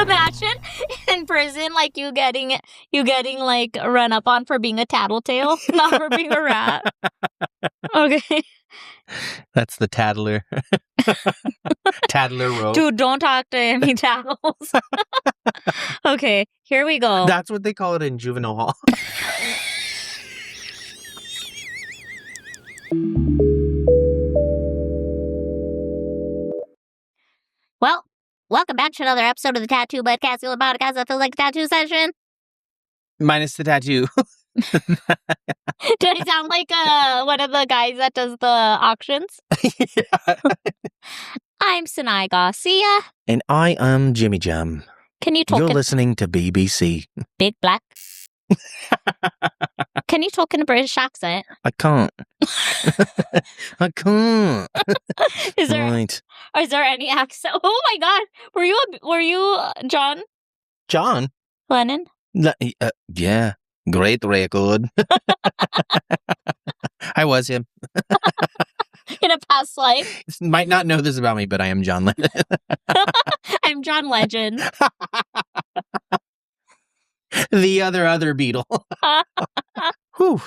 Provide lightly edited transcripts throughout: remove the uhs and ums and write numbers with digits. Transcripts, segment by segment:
Imagine in prison, like you getting like run up on for being a tattletale, not for being a rat. Okay. That's the tattler. Tattler rope. Dude, don't talk to any tattles. Okay, here we go. That's what they call it in juvenile hall. Well, welcome back to another episode of the Tattoo Budcast, the podcast that feels like a tattoo session. Minus the tattoo. Do I sound like one of the guys that does the auctions? Yeah. I'm Sinai Garcia. And I am Jimmy Jam. Can you talk You're in listening to BBC. Big Black? Can you talk in a British accent? I can't. I can't. Is there Right. is there any accent? Oh my God, were you John John? Lennon? Yeah. Great record. I was him. In a past life, Might not know this about me, but I am John Lennon. I'm John Legend. The other Beatle. Whew.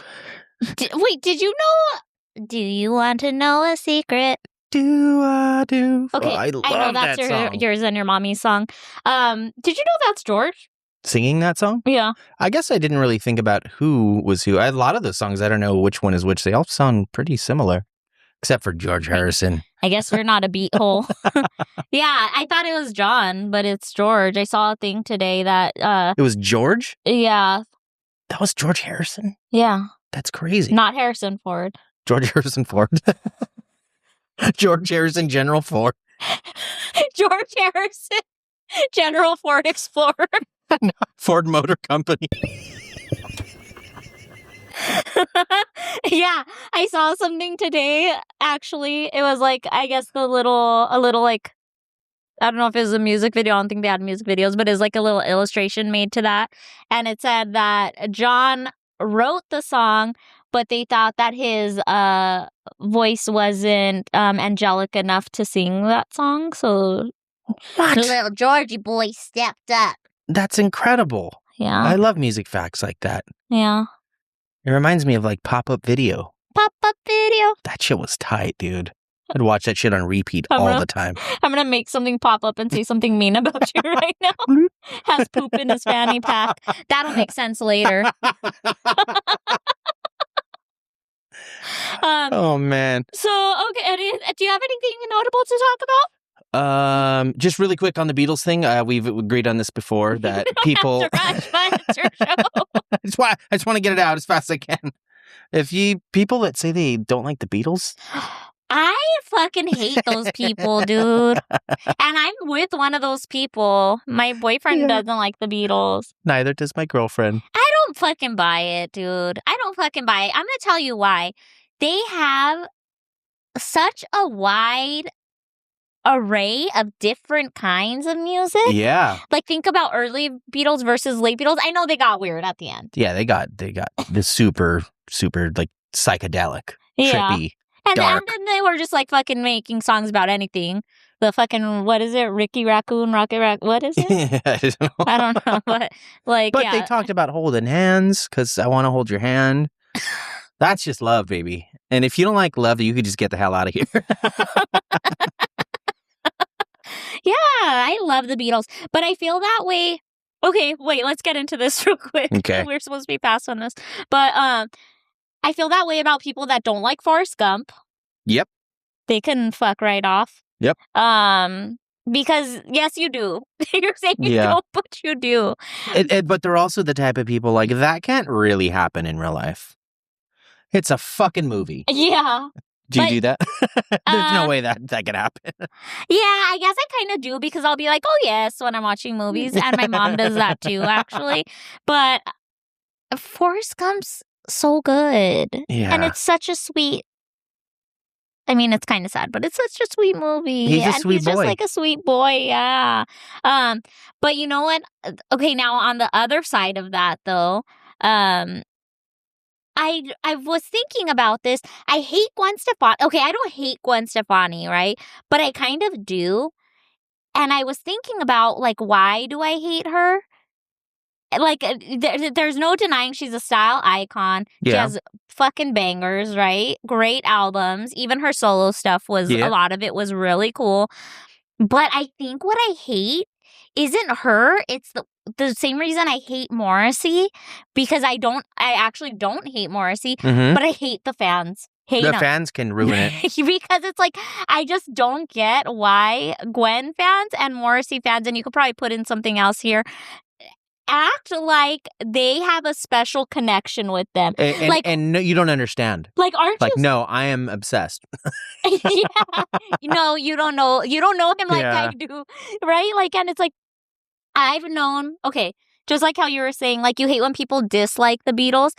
Wait, did you know? Do you want to know a secret? Do I do? Okay, Oh, I love know that's that song. yours and your mommy's song. Did you know that's George? Singing that song? Yeah. I guess I didn't really think about who was who. A lot of those songs, I don't know which one is which. They all sound pretty similar, except for George Harrison. I guess we're not a beat hole. Yeah, I thought it was John, but it's George. I saw a thing today that, It was George? yeah, That was George Harrison? yeah, That's crazy. not Harrison Ford. George Harrison Ford. George Harrison General Ford. George Harrison, General Ford Explorer. Ford Motor Company. Yeah, I saw something today. Actually, it was like, I guess a little like, I don't know if it was a music video. I don't think they had music videos, but it's like a little illustration made to that. And it said that John wrote the song, but they thought that his voice wasn't angelic enough to sing that song. So What? little Georgie boy stepped up. That's incredible. Yeah. I love music facts like that. Yeah. It reminds me of like pop-up video. Pop-up video. That shit was tight, dude. I'd watch that shit on repeat I'm all gonna- the time. I'm going to make something pop up and say something mean about you right now. Has poop in his fanny pack. That'll make sense later. Oh, man. So, okay, do you have anything notable to talk about? Just really quick on the Beatles thing. We've agreed on this before that people. You don't have to rush, but it's your show. That's why I just want to get it out as fast as I can. People that say they don't like the Beatles, I fucking hate those people, dude. And I'm with one of those people. My boyfriend Yeah. doesn't like the Beatles. neither does my girlfriend. I don't fucking buy it, dude. I don't fucking buy it. I'm gonna tell you why. They have such a wide array of different kinds of music. Yeah, Like, think about early Beatles versus late Beatles. I know they got weird at the end. yeah. They got the super like psychedelic, Yeah. trippy. And Dark. then they were just like fucking making songs about anything. The fucking, what is it? Ricky Raccoon, Rocket Raccoon. What is it? I don't know. I don't know. But like, But yeah. they talked about holding hands because I want to hold your hand. That's just love, baby. And if you don't like love, you could just get the hell out of here. Yeah, I love the Beatles. But I feel that way. Okay, wait, let's get into this real quick. Okay. We're supposed to be fast on this. But I feel that way about people that don't like Forrest Gump. Yep. They can fuck right off. Yep. Because yes, you do. You're saying you Yeah. don't, but you do. But they're also the type of people like that can't really happen in real life. It's a fucking movie. Yeah. Do you But- do that? There's no Uh, way that could happen. Yeah, I guess I kind of do because I'll be like, oh, yes, when I'm watching movies. And my mom does that too, actually. But Forrest Gump's so good. Yeah. And it's such a sweet. I mean, it's kind of sad, but it's such a sweet movie. He's a and sweet he's just boy. like a sweet boy, yeah. But you know what? Okay, now on the other side of that, though, I was thinking about this. I hate Gwen Stefani. Okay, I don't hate Gwen Stefani, right? But I kind of do. And I was thinking about, like, why do I hate her? Like, there's no denying she's a style icon. She Yeah. has fucking bangers, right? Great albums. Even her solo stuff was, Yeah. a lot of it was really cool. But I think what I hate isn't her. It's the same reason I hate Morrissey, because I actually don't hate Morrissey, but I hate the fans. Hate The them. fans can ruin it. Because it's like, I just don't get why Gwen fans and Morrissey fans, and you could probably put in something else here, act like they have a special connection with them. And no, you don't understand. Like, aren't Like, you? no, I am obsessed. Yeah. No, you don't know. You don't know him like Yeah. I do, right? Like, and it's like, I've known, okay, just like how you were saying, like, you hate when people dislike the Beatles.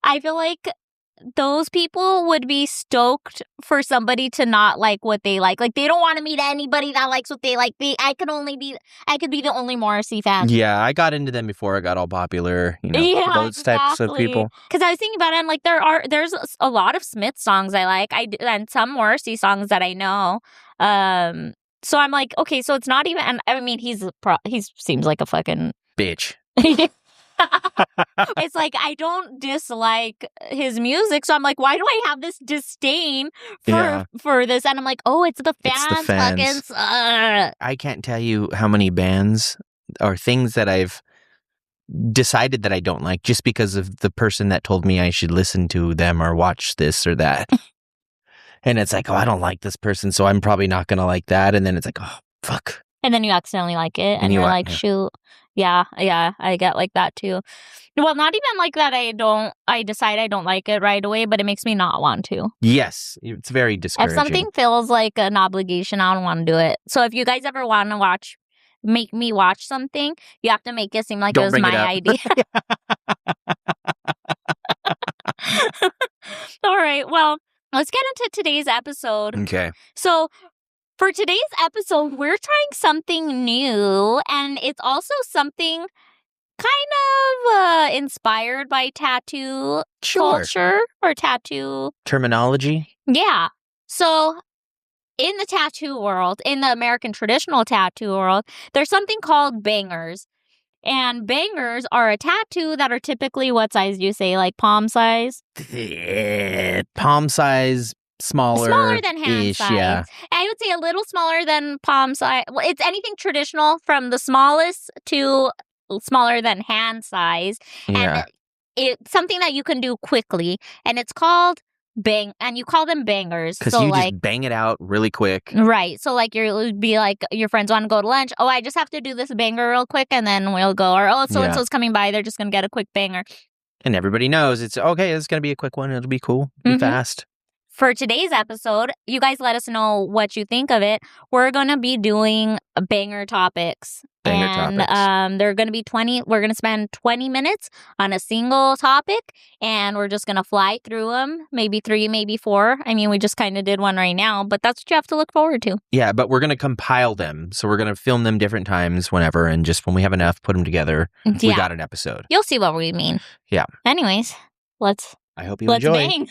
I feel like those people would be stoked for somebody to not like what they like. Like, they don't want to meet anybody that likes what they like. I could be the only Morrissey fan. Yeah, I got into them before I got all popular. You know, Yeah, those types of people. Because I was thinking about it, and like, there's a lot of Smith songs I like. And some Morrissey songs that I know. So I'm like, okay, so it's not even. And I mean, he seems like a fucking Bitch. It's like, I don't dislike his music, so I'm like, why do I have this disdain for this? And I'm like, oh, it's the fans. It's the fans. Fucking suck. I can't tell you how many bands or things that I've decided that I don't like just because of the person that told me I should listen to them or watch this or that. And it's like, oh, I don't like this person, so I'm probably not going to like that. And then it's like, oh, fuck. And then you accidentally like it, and you're like, shoot. Yeah, I get like that too. Well, not even like that I decide I don't like it right away, but it makes me not want to. Yes, it's very discouraging. If something feels like an obligation, I don't want to do it. So if you guys ever want to make me watch something, you have to make it seem like it was my idea. All right, well, let's get into today's episode. Okay. So for today's episode, we're trying something new, and it's also something kind of inspired by tattoo culture or tattoo terminology. Yeah. So in the tattoo world, in the American traditional tattoo world, there's something called bangers. And bangers are a tattoo that are typically, what size do you say? Like palm size? Palm size. Smaller than hand size. Yeah. I would say a little smaller than palm size. Well, it's anything traditional from the smallest to smaller than hand size. Yeah. And it's something that you can do quickly. And it's called and you call them bangers. Because so you like, just bang it out really quick. Right. So like you'll be like, your friends want to go to lunch. Oh, I just have to do this banger real quick and then we'll go. Or, oh, so-and-so's coming by. They're just going to get a quick banger. And everybody knows it's, okay, it's going to be a quick one. It'll be cool. Be fast. For today's episode, you guys let us know what you think of it. We're going to be doing banger topics. They're going to be we're going to spend 20 minutes on a single topic, and we're just going to fly through them. Maybe 3, maybe 4. I mean, we just kind of did one right now, but that's what you have to look forward to. Yeah, but we're going to compile them. So we're going to film them different times whenever, and just when we have enough, put them together. We got an episode. You'll see what we mean. Yeah. Anyways, I hope you enjoy. Bang.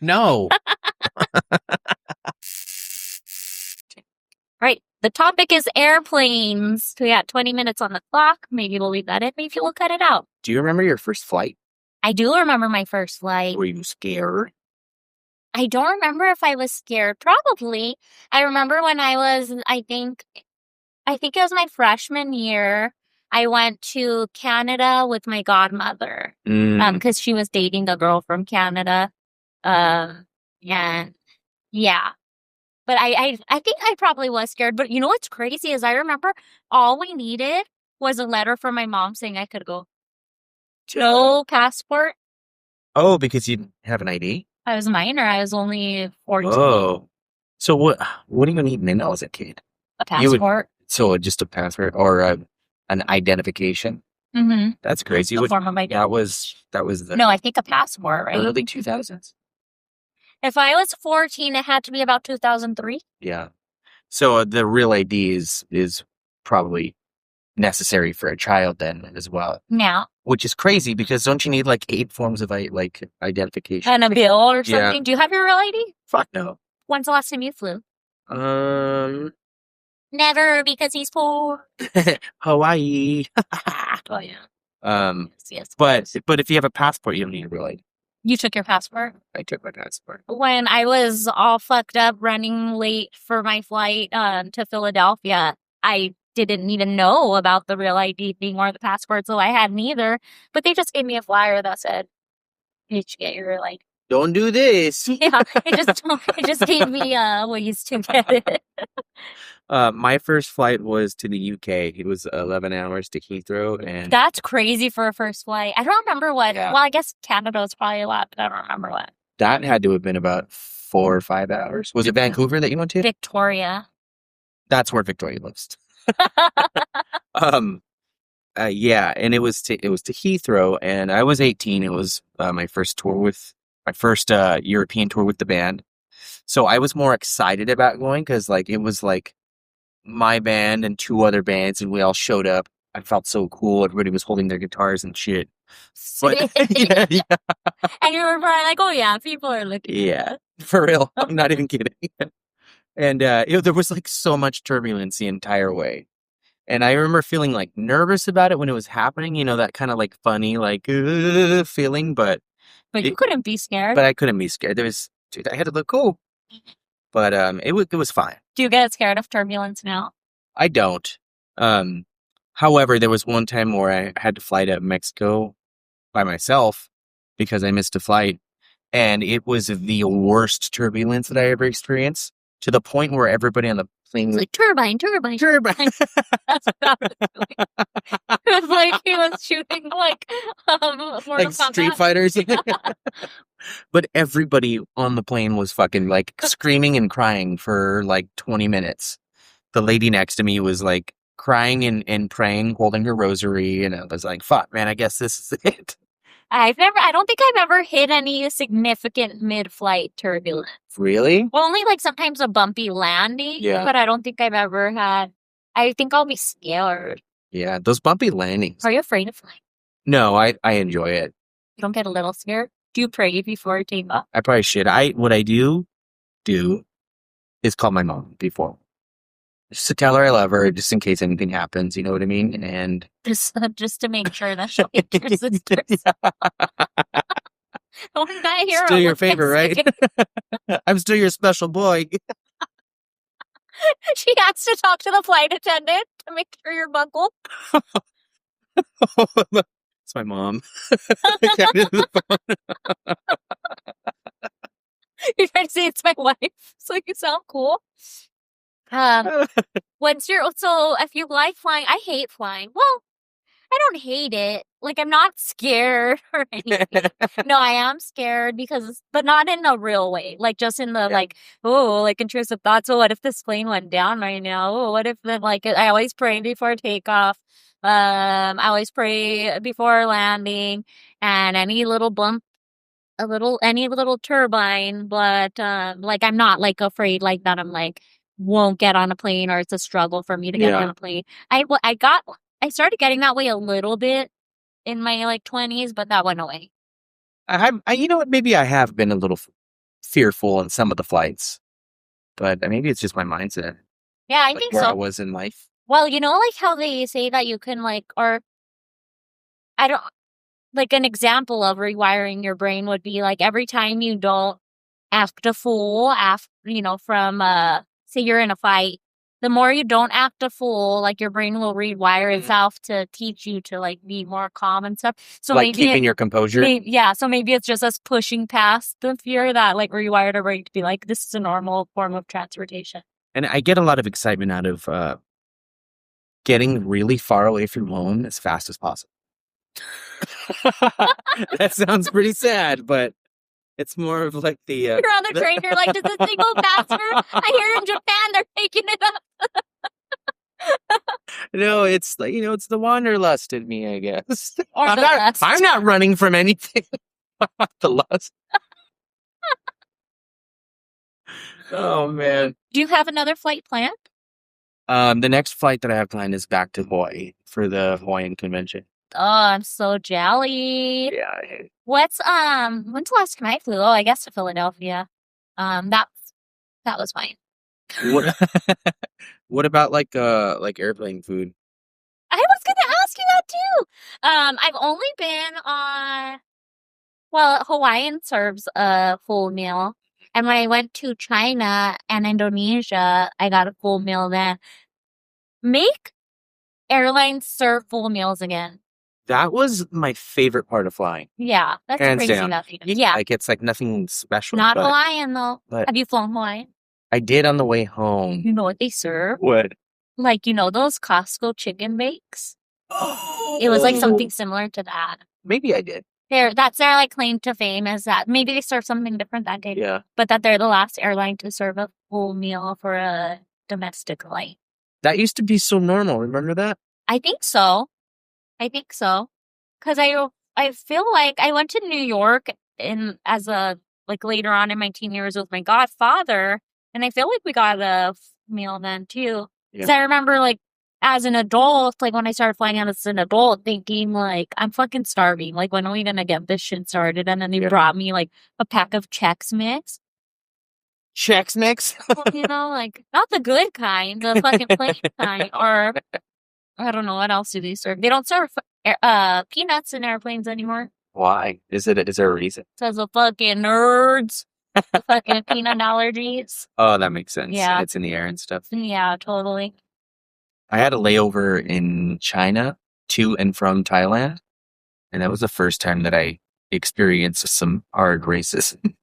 No. Right. The topic is airplanes. We got 20 minutes on the clock. Maybe we'll leave that in. Maybe we'll cut it out. Do you remember your first flight? I do remember my first flight. Were you scared? I don't remember if I was scared. Probably. I remember when I was, I think it was my freshman year. I went to Canada with my godmother because she was dating a girl from Canada. And yeah. But I think I probably was scared. But you know what's crazy is I remember all we needed was a letter from my mom saying I could go. No passport. Oh, because you didn't have an ID? I was minor. I was only 14. Oh. So what do you need now as a kid? A passport. So just a passport or an identification? Mm-hmm. That's crazy. The form of identity. That was the... No, I think a passport, right? Early 2000s. If I was 14, it had to be about 2003. Yeah. So the real ID is probably necessary for a child then as well. Now. Which is crazy because don't you need like 8 forms of identification? And a bill or something? Yeah. Do you have your real ID? Fuck no. When's the last time you flew? Never, because he's poor. Hawaii. Oh, yeah. Yes. But if you have a passport, you don't need a real ID. You took your passport? I took my passport. When I was all fucked up running late for my flight to Philadelphia, I didn't even know about the real ID thing or the passport, so I had neither. But they just gave me a flyer that said, "Did you get your real ID?" Don't do this. Yeah, it just gave me ways to get it. My first flight was to the UK. It was 11 hours to Heathrow, and That's crazy for a first flight. I don't remember what. Yeah. Well, I guess Canada was probably a lot, but I don't remember what. that had to have been about 4 or 5 hours. Was it Vancouver that you went to? Victoria. That's where Victoria lives. Yeah, and it was to Heathrow, and I was 18. It was my first European tour with the band. So I was more excited about going because it was my band and 2 other bands, and we all showed up. I felt so cool. Everybody was holding their guitars and shit. But, yeah. And you were probably like, "Oh yeah, people are looking." Yeah, for real. I'm not even kidding. And there was so much turbulence the entire way. And I remember feeling nervous about it when it was happening, that kind of funny, feeling, but you couldn't be scared. But I couldn't be scared. Dude, I had to look cool. But it was fine. Do you get scared of turbulence now? I don't. However, there was one time where I had to fly to Mexico by myself because I missed a flight. And it was the worst turbulence that I ever experienced, to the point where everybody on the plane was turbine. That's what that was doing. It was like he was shooting Mortal Kombat. Street Fighters. But everybody on the plane was fucking screaming and crying for 20 minutes. The lady next to me was crying and praying, holding her rosary, and I was like, fuck, man, I guess this is it. I don't think I've ever hit any significant mid-flight turbulence. Really? Well, only sometimes a bumpy landing. Yeah. But I don't think I've ever had. I think I'll be scared. Yeah, those bumpy landings. Are you afraid of flying? No, I enjoy it. You don't get a little scared? Do you pray before you take off? I probably should. What I do is call my mom before. Just to tell her I love her, just in case anything happens, you know what I mean? And just to make sure that she'll get your sisters. Don't die here. Still your favorite, right? I'm still your special boy. She has to talk to the flight attendant to make sure you're buckled. It's my mom. You're trying to say it's my wife, so you sound cool. So if you like flying, I hate flying. Well, I don't hate it. I'm not scared or anything. No, I am scared but not in a real way. Just in the intrusive thoughts. Oh, what if this plane went down right now? Oh, what if I always pray before takeoff. I always pray before landing, and any little bump, any little turbine. But I'm not afraid that I'm won't get on a plane, or it's a struggle for me to get on a plane. I started getting that way a little bit in my 20s, but that went away. You know what? Maybe I have been a little fearful on some of the flights, but maybe it's just my mindset. Yeah, I think where so. I was in life. Well, how they say that you can or I don't an example of rewiring your brain would be every time you don't act a fool from say you're in a fight, the more you don't act a fool, your brain will rewire itself to teach you to be more calm and stuff. So maybe keeping your composure. So maybe it's just us pushing past the fear that rewired our brain to be this is a normal form of transportation. And I get a lot of excitement out of getting really far away from home as fast as possible. That sounds pretty sad, but it's more of the... You're on the train, you're does this thing go faster? I hear in Japan they're taking it up. No, it's it's the wanderlust in me, I guess. Or I'm not running from anything. The lust. Oh, man. Do you have another flight planned? The next flight that I have planned is back to Hawaii for the Hawaiian convention. Oh, I'm so jelly. Yeah. When's the last time I flew? Oh, I guess to Philadelphia. That was fine. What about like airplane food? I was gonna ask you that too. I've only been on. Well, Hawaiian serves a full meal, and when I went to China and Indonesia, I got a full meal then. Make airlines serve full meals again. That was my favorite part of flying. Yeah, that's Hands crazy. down. Yeah, Like it's like nothing special. not but Hawaiian though. but- Have you flown Hawaiian? I did on the way home. You know what they serve? What? Like, you know those Costco chicken bakes? It was like something similar to that. Maybe I did. That's their like claim to fame is that maybe they serve something different that day. Yeah. But that they're the last airline to serve a full meal for a domestic flight. That used to be so normal. Remember that? I think so. Cause I feel like I went to New York as a like later on in my teen years with my godfather, and I feel like we got a meal then too. Yeah. Cause I remember like as an adult, like when I started flying out as an adult, thinking like I'm fucking starving. Like when are we gonna get this shit started? And then they brought me like a pack of Chex Mix. Chex Mix? You know, like not the good kind, the fucking plain kind. Or I don't know what else do they serve. They don't serve peanuts in airplanes anymore. Why? Is there a reason? Says the fucking nerds. The fucking peanut allergies. Oh, that makes sense. Yeah. It's in the air and stuff. Yeah, totally. I had a layover in China to and from Thailand, and that was the first time that I experienced some hard racism.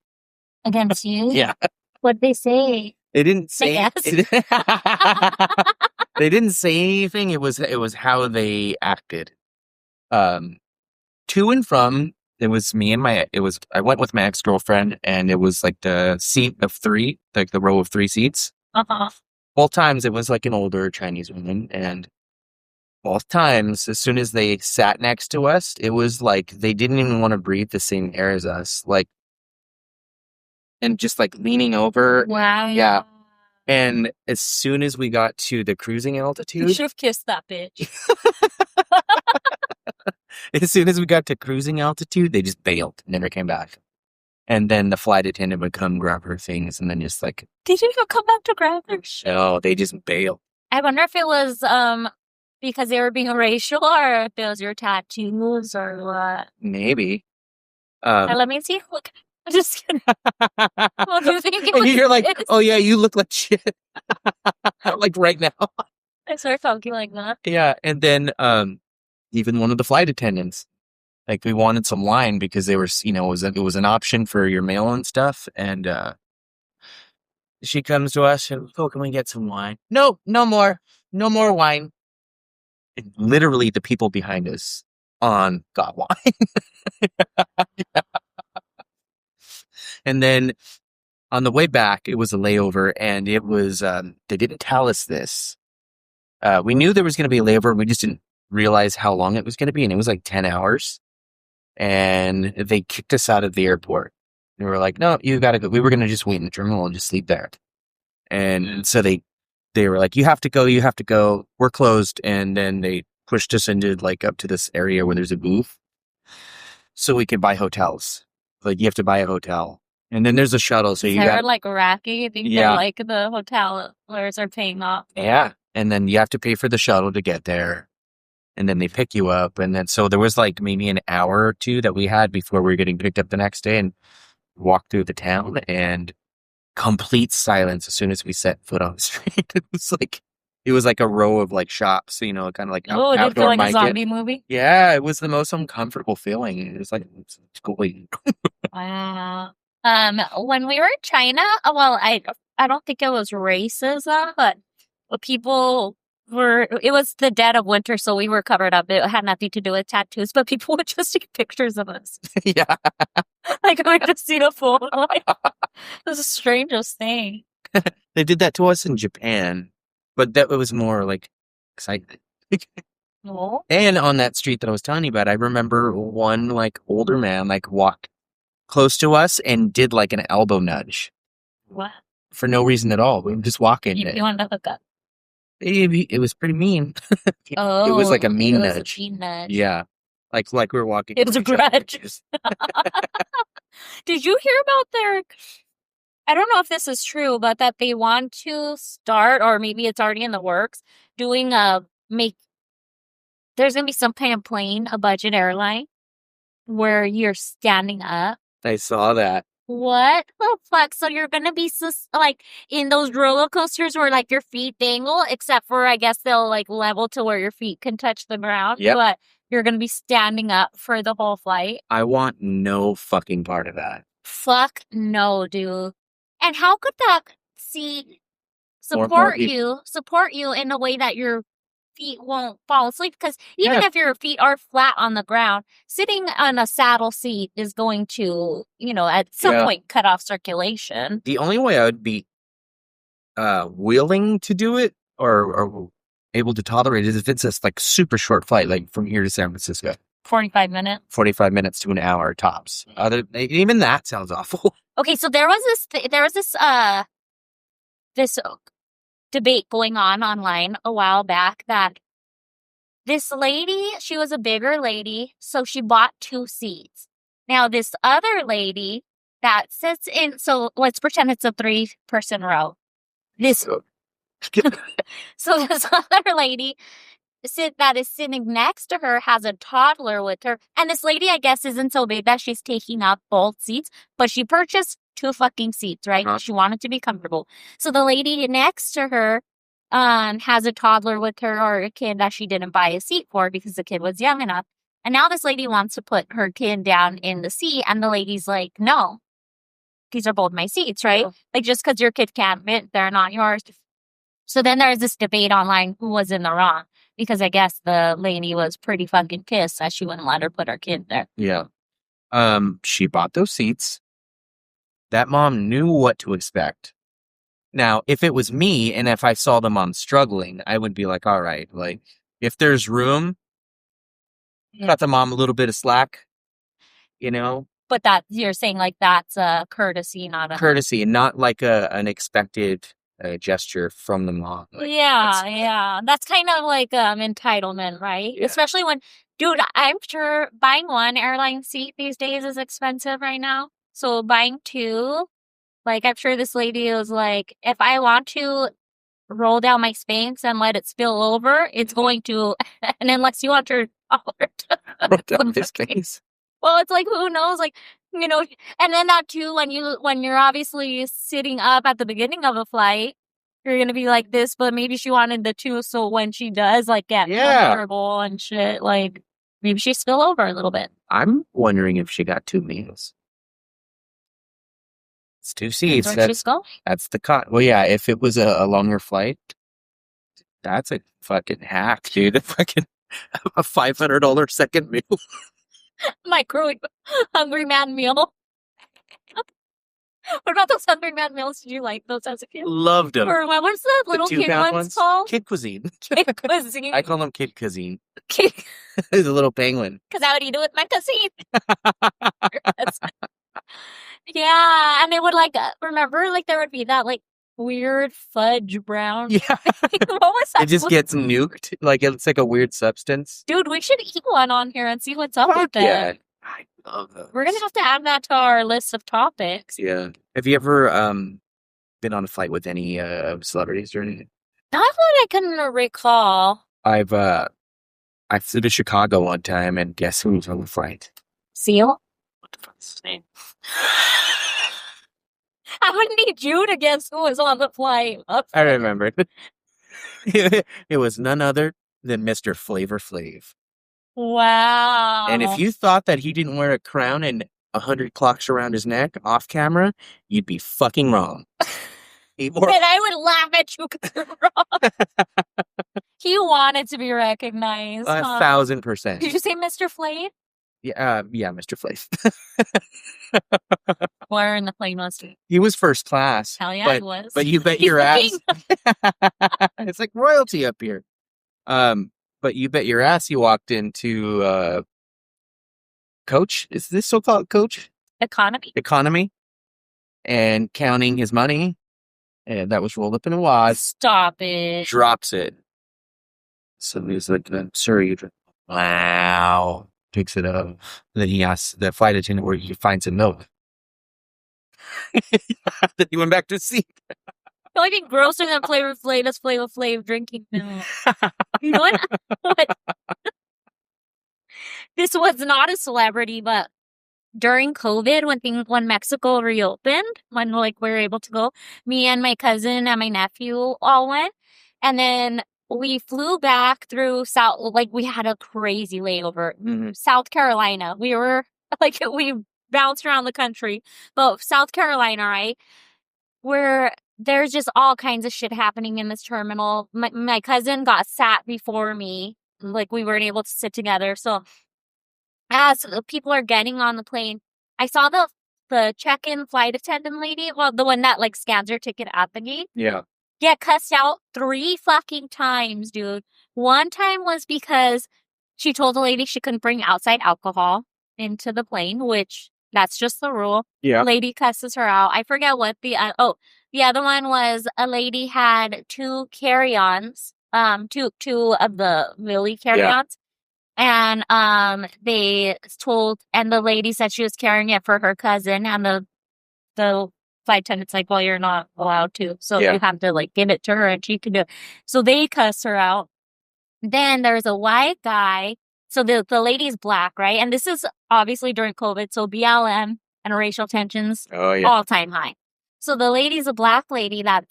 Against you? Yeah. What'd they say? They didn't say Yes. they didn't say anything. It was how they acted. To and from, it was me and I went with my ex-girlfriend, and it was like the seat of three, like the row of three seats. Uh-huh. Both times it was like an older Chinese woman, and both times, as soon as they sat next to us, it was like they didn't even want to breathe the same air as us. Like, and just like leaning over. Wow. Yeah. And as soon as we got to the cruising You altitude, should have kissed that bitch. as soon as we got to cruising altitude, they just bailed, never came back. And then the flight attendant would come grab her things, and then just like, Did you even come back to grab their shit? no, they just bailed. I wonder if it was because they were being racial or if it was your tattoos or what. Maybe. Let me see. Look, I'm just kidding. What do you think it was? And you're like, oh yeah, you look like shit. Like right now. I started talking like that. Yeah. And then even one of the flight attendants, like we wanted some wine because they were, it was an option for your mail and stuff. And she comes to us and, oh, can we get some wine? No more wine. And literally the people behind us got wine. Yeah. And then on the way back, it was a layover, and it was, they didn't tell us this. We knew there was going to be a layover. We just didn't realize how long it was going to be. And it was like 10 hours. And they kicked us out of the airport. They were like, no, you got to go. We were going to just wait in the terminal and just sleep there. And so they were like, you have to go. We're closed. And then they pushed us into like up to this area where there's a booth so we could buy hotels. Like you have to buy a hotel. And then there's a shuttle. So you They're got, like racky. I think Yeah. they're like the hotelers are paying off. yeah. And then you have to pay for the shuttle to get there. And then they pick you up. And then, so there was like maybe an hour or two that we had before we were getting picked up the next day, and walked through the town, and complete silence as soon as we set foot on the street. It was like a row of like shops, kind of like Oh, it did feel outdoor like a market. zombie movie. Yeah, it was the most uncomfortable feeling. It was like, it's going. Wow. When we were in China, well, I don't think it was racism, but people it was the dead of winter, so we were covered up. It had nothing to do with tattoos, but people would just take pictures of us. Yeah. Like, I just see the photo. Like, it was the strangest thing. They did that to us in Japan, but that was more like excitement. No. And on that street that I was telling you about, I remember one like older man like walked close to us and did like an elbow nudge What? for no reason at all. We were just walking. You wanted to hook up? It was pretty mean. Oh. It was like a mean it was nudge. a mean nudge. Yeah. Like we were walking. It was a towards each other. grudge. Did you hear about I don't know if this is true, but that they want to start, or maybe it's already in the works, doing there's going to be some kind of plane, a budget airline, where you're standing up. I saw that. What the fuck? So you're going to be like in those roller coasters where like your feet dangle, except for I guess they'll like level to where your feet can touch the ground. Yep. But you're going to be standing up for the whole flight. I want no fucking part of that. Fuck no, dude. And how could that support you in a way that your feet won't fall asleep? Because even if your feet are flat on the ground, sitting on a saddle seat is going to, at some point cut off circulation. The only way I would be willing to do it or able to tolerate it is if it's a like super short flight, like from here to San Francisco. 45 minutes. 45 minutes to an hour tops. Even that sounds awful. Okay, so there was this debate going on online a while back that this lady, she was a bigger lady, so she bought 2 seats. Now, this other lady that sits in, so let's pretend it's a 3-person row. So this other lady that is sitting next to her has a toddler with her. And this lady, I guess, isn't so big that she's taking up both seats, but she purchased 2 fucking seats, right? Uh-huh. She wanted to be comfortable. So the lady next to her has a toddler with her, or a kid that she didn't buy a seat for because the kid was young enough. And now this lady wants to put her kid down in the seat, and the lady's like, no, these are both my seats, right? Yeah. Like, just because your kid can't fit, they're not yours. So then there's this debate online who was in the wrong, because I guess the lady was pretty fucking pissed that she wouldn't let her put her kid there. Yeah. She bought those seats. That mom knew what to expect. Now, if it was me and if I saw the mom struggling, I would be like, all right, like, if there's room, cut the mom a little bit of slack, But that you're saying like that's a courtesy, not a courtesy, and not like an expected gesture from the mom. Like, that's kind of like entitlement, right? Yeah. Especially when, dude, I'm sure buying one airline seat these days is expensive right now. So buying 2, like I'm sure this lady was like, if I want to roll down my Spanx and let it spill over, it's going to, and unless you want your dollar to roll down my Spanx. Well, it's like, who knows, like, and then that too, when you're obviously sitting up at the beginning of a flight, you're going to be like this, but maybe she wanted the 2, so when she does, like, get comfortable and shit, like, maybe she spill over a little bit. I'm wondering if she got 2 meals. It's 2 seats. That's the cut. Well, yeah, if it was a longer flight, that's a fucking hack, dude. A $500 second meal. Microwave Hungry Man meal. What about those Hungry Man meals? Did you like those as a kid? Loved them. Or what was the little kid ones called? Kid cuisine. Kid cuisine. I call them kid cuisine. It's a little penguin. Because I would eat it with my cuisine. Yeah, and they would remember, like, there would be that, like, weird fudge brown. Yeah. What was that? It just gets nuked. Like, it's like a weird substance. Dude, we should eat one on here and see what's up with it. Yeah. I love those. We're going to have to add that to our list of topics. Yeah. Have you ever been on a flight with any celebrities or anything? Not that I can recall. I flew to Chicago one time, and guess who was on the flight? Seal? What the fuck's his name? I would need you to guess who was on the flight. I remember. It was none other than Mr. Flavor Flav. Wow. And if you thought that he didn't wear a crown and 100 clocks around his neck off camera, you'd be fucking wrong. And I would laugh at you because you're wrong. He wanted to be recognized. 1,000%. Did you say Mr. Flav? Yeah, Mr. Flav. Where in the plane was he? He was first class. Hell yeah, he was. But you bet your ass. It's like royalty up here. But you bet your ass he walked into Coach. Is this so-called Coach? Economy. And counting his money. And that was rolled up in a wad. Stop it. Drops it. So he's like, sir, you drink. Wow. Picks it up. And then he asks the flight attendant where he finds some milk. Then he went back to seat. The only thing grosser than Flavor Flav is Flavor Flav drinking milk. You know what? This was not a celebrity, but during COVID, when Mexico reopened, when like we were able to go, me and my cousin and my nephew all went, and then we flew back through South. Like we had a crazy layover, South Carolina. We were like we bounced around the country, but South Carolina, right? Where there's just all kinds of shit happening in this terminal. My cousin got sat before me, like we weren't able to sit together, so. As the people are getting on the plane, I saw the check-in flight attendant lady, well, the one that like scans your ticket at the gate. Yeah. Get cussed out 3 fucking times, dude. One time was because she told the lady she couldn't bring outside alcohol into the plane, which that's just the rule. Yeah. Lady cusses her out. I forget what the other one was. A lady had 2 carry-ons, two of the Lily carry-ons. And they told, and the lady said she was carrying it for her cousin, and the flight attendant's like, well, you're not allowed to, so you have to like give it to her and she can do it. So they cuss her out. Then there's a white guy. So the lady's black, right? And this is obviously during COVID, so BLM and racial tensions all time high. So the lady's a black lady that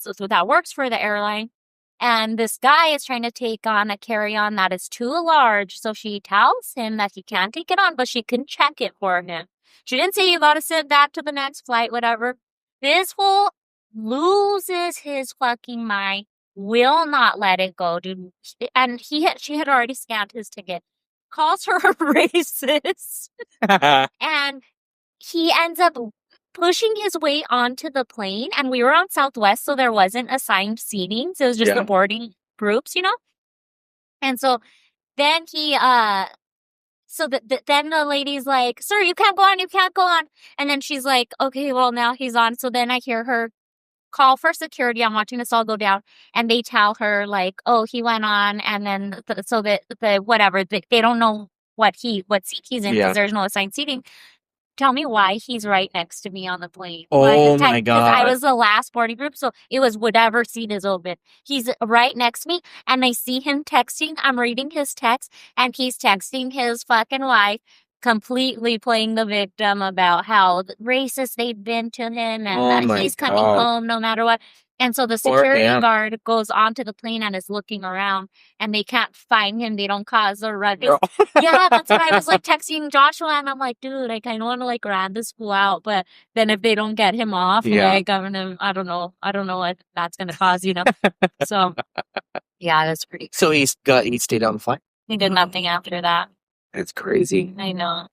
works for the airline. And this guy is trying to take on a carry-on that is too large. So she tells him that he can't take it on, but she can check it for him. She didn't say you got to sit back to the next flight, whatever. This fool loses his fucking mind, will not let it go, dude. And she had already scanned his ticket. Calls her a racist. And he ends up pushing his way onto the plane, and we were on Southwest, so there wasn't assigned seating. So it was just the boarding groups, you know? And so then then the lady's like, sir, you can't go on. And then she's like, okay, well, now he's on. So then I hear her call for security. I'm watching this all go down. And they tell her, like, oh, he went on. And then, they don't know what seat he's in because there's no assigned seating. Tell me why he's right next to me on the plane. Oh, my God. Because I was the last boarding group, so it was whatever seat is open. He's right next to me, and I see him texting. I'm reading his text, and he's texting his fucking wife, completely playing the victim about how racist they've been to him, and that he's coming home no matter what. And so the security guard goes onto the plane and is looking around, and they can't find him. They don't cause a ruckus. Yeah, that's what I was like texting Joshua, and I'm like, dude, I kind of want to like rat this fool out, but then if they don't get him off, like I don't know what that's gonna cause, you know. So yeah, that's pretty crazy. So he stayed on the flight. He did nothing after that. It's crazy. I know.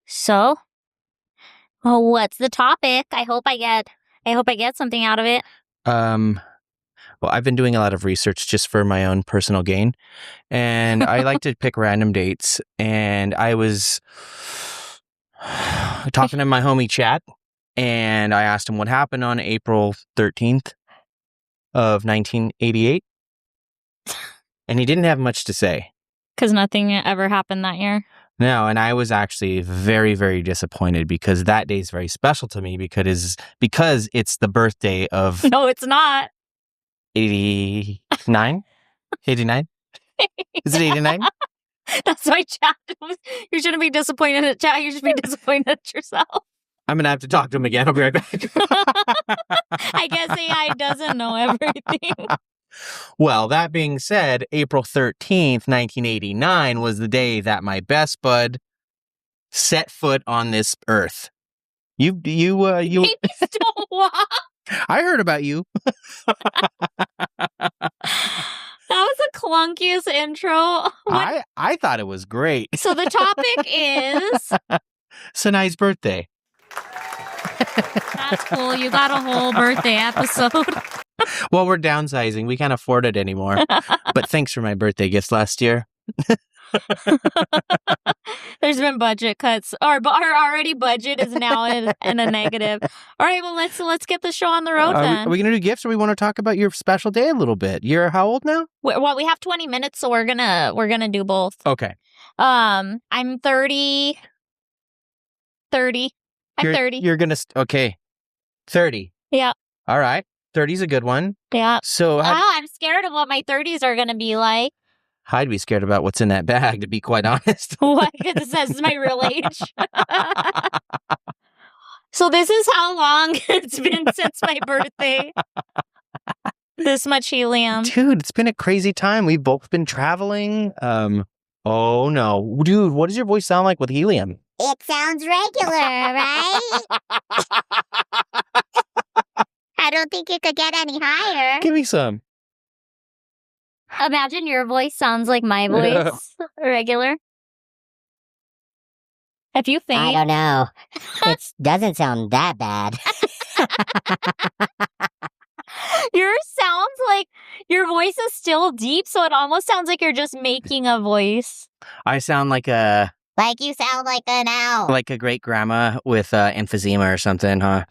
So. Oh, what's the topic? I hope I get something out of it. Well, I've been doing a lot of research just for my own personal gain, and I like to pick random dates. And I was talking to my homie Chat, and I asked him what happened on April 13th of 1988, and he didn't have much to say. Because nothing ever happened that year. No, and I was actually very, very disappointed because that day is very special to me because it's the birthday of... No, it's not. 89? 89? Is it 89? That's why Chat you shouldn't be disappointed at Chat. You should be disappointed at yourself. I'm going to have to talk to him again. I'll be right back. I guess AI doesn't know everything. Well, that being said, April 13th, 1989 was the day that my best bud set foot on this earth. You Babies don't walk. I heard about you. That was the clunkiest intro. I thought it was great. So the topic is Sanai's birthday. That's cool. You got a whole birthday episode. Well, we're downsizing. We can't afford it anymore. But thanks for my birthday gifts last year. There's been budget cuts. Our already budget is now in a negative. All right, well let's get the show on the road then. Are we gonna do gifts, or we want to talk about your special day a little bit? You're how old now? Well, we have 20 minutes, so we're gonna do both. Okay. I'm 30. I'm 30. You're gonna okay. 30. Yeah. All right. 30's a good one. Yeah. So I'm scared of what my 30s are going to be like. I'd be scared about what's in that bag, to be quite honest. Why? Because it says my real age. So this is how long it's been since my birthday. This much helium. Dude, it's been a crazy time. We've both been traveling. Oh no. Dude, what does your voice sound like with helium? It sounds regular, right? I don't think it could get any higher. Give me some. Imagine your voice sounds like my voice. Regular. If you think. I don't know. It doesn't sound that bad. Yours sounds like your voice is still deep, so it almost sounds like you're just making a voice. I sound like a Like you sound like an owl. like a great grandma with emphysema or something, huh?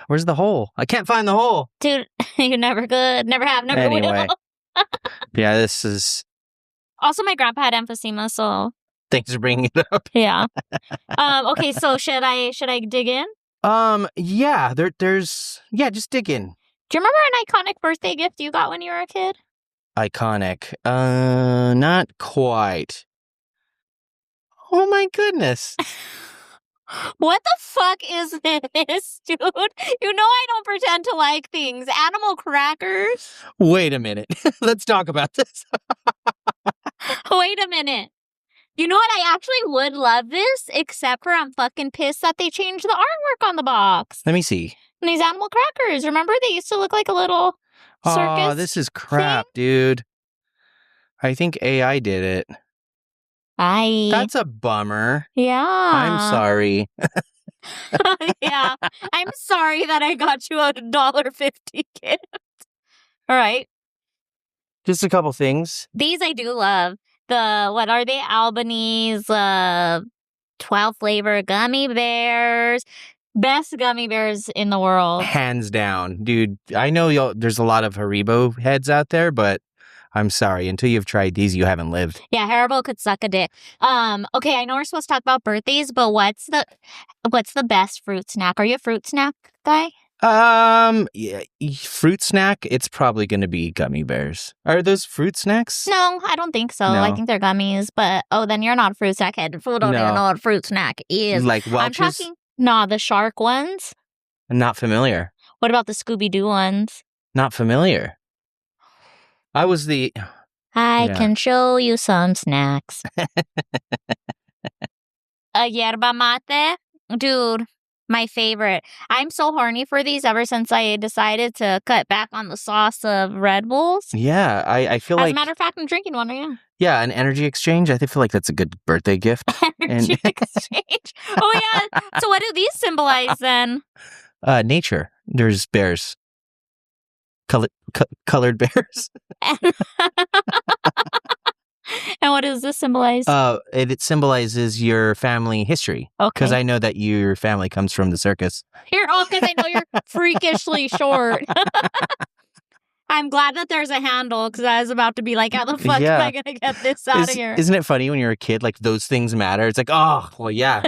Where's the hole? I can't find the hole. Dude, you never could. Never have, never Anyway. will. Yeah, this is. Also, my grandpa had emphysema, so Thanks for bringing it up. yeah. Okay, so should I dig in? Yeah, there's just dig in. Do you remember an iconic birthday gift you got when you were a kid? Iconic. Not quite. Oh my goodness. What the fuck is this, dude? You know I don't pretend to like things. Animal crackers? Wait a minute. Let's talk about this. Wait a minute. You know what? I actually would love this, except for I'm fucking pissed that they changed the artwork on the box. Let me see. And these animal crackers, remember they used to look like a little circus? Oh, this is crap, dude. I think AI did it. That's a bummer. Yeah. I'm sorry. Yeah. I'm sorry that I got you a $1.50 gift. All right. Just a couple things. These I do love. What are they? Albanese 12 flavor gummy bears. Best gummy bears in the world. Hands down. Dude, I know there's a lot of Haribo heads out there, but I'm sorry. Until you've tried these, you haven't lived. Yeah, Haribo could suck a dick. Okay, I know we're supposed to talk about birthdays, but what's the best fruit snack? Are you a fruit snack guy? Yeah, fruit snack, it's probably going to be gummy bears. Are those fruit snacks? No, I don't think so. No. I think they're gummies, but then you're not a fruit snack head. Fool don't even No. know what a fruit snack is. Like I'm Welch's? talking, nah, the shark ones. Not familiar. What about the Scooby-Doo ones? Not familiar. I was the... I Yeah. can show you some snacks. Yerba mate? Dude, my favorite. I'm so horny for these ever since I decided to cut back on the sauce of Red Bulls. Yeah, I feel As like... a matter of fact, I'm drinking one right now. Yeah, an energy exchange. I feel like that's a good birthday gift. Energy exchange. Oh, yeah. So what do these symbolize then? Nature. There's bears. Colored bears. And what does this symbolize? It symbolizes your family history. Okay. Because I know that your family comes from the circus. Because I know you're freakishly short. I'm glad that there's a handle because I was about to be like, how the fuck am I going to get this out of here? Isn't it funny when you're a kid, like those things matter? It's like, oh, well, yeah.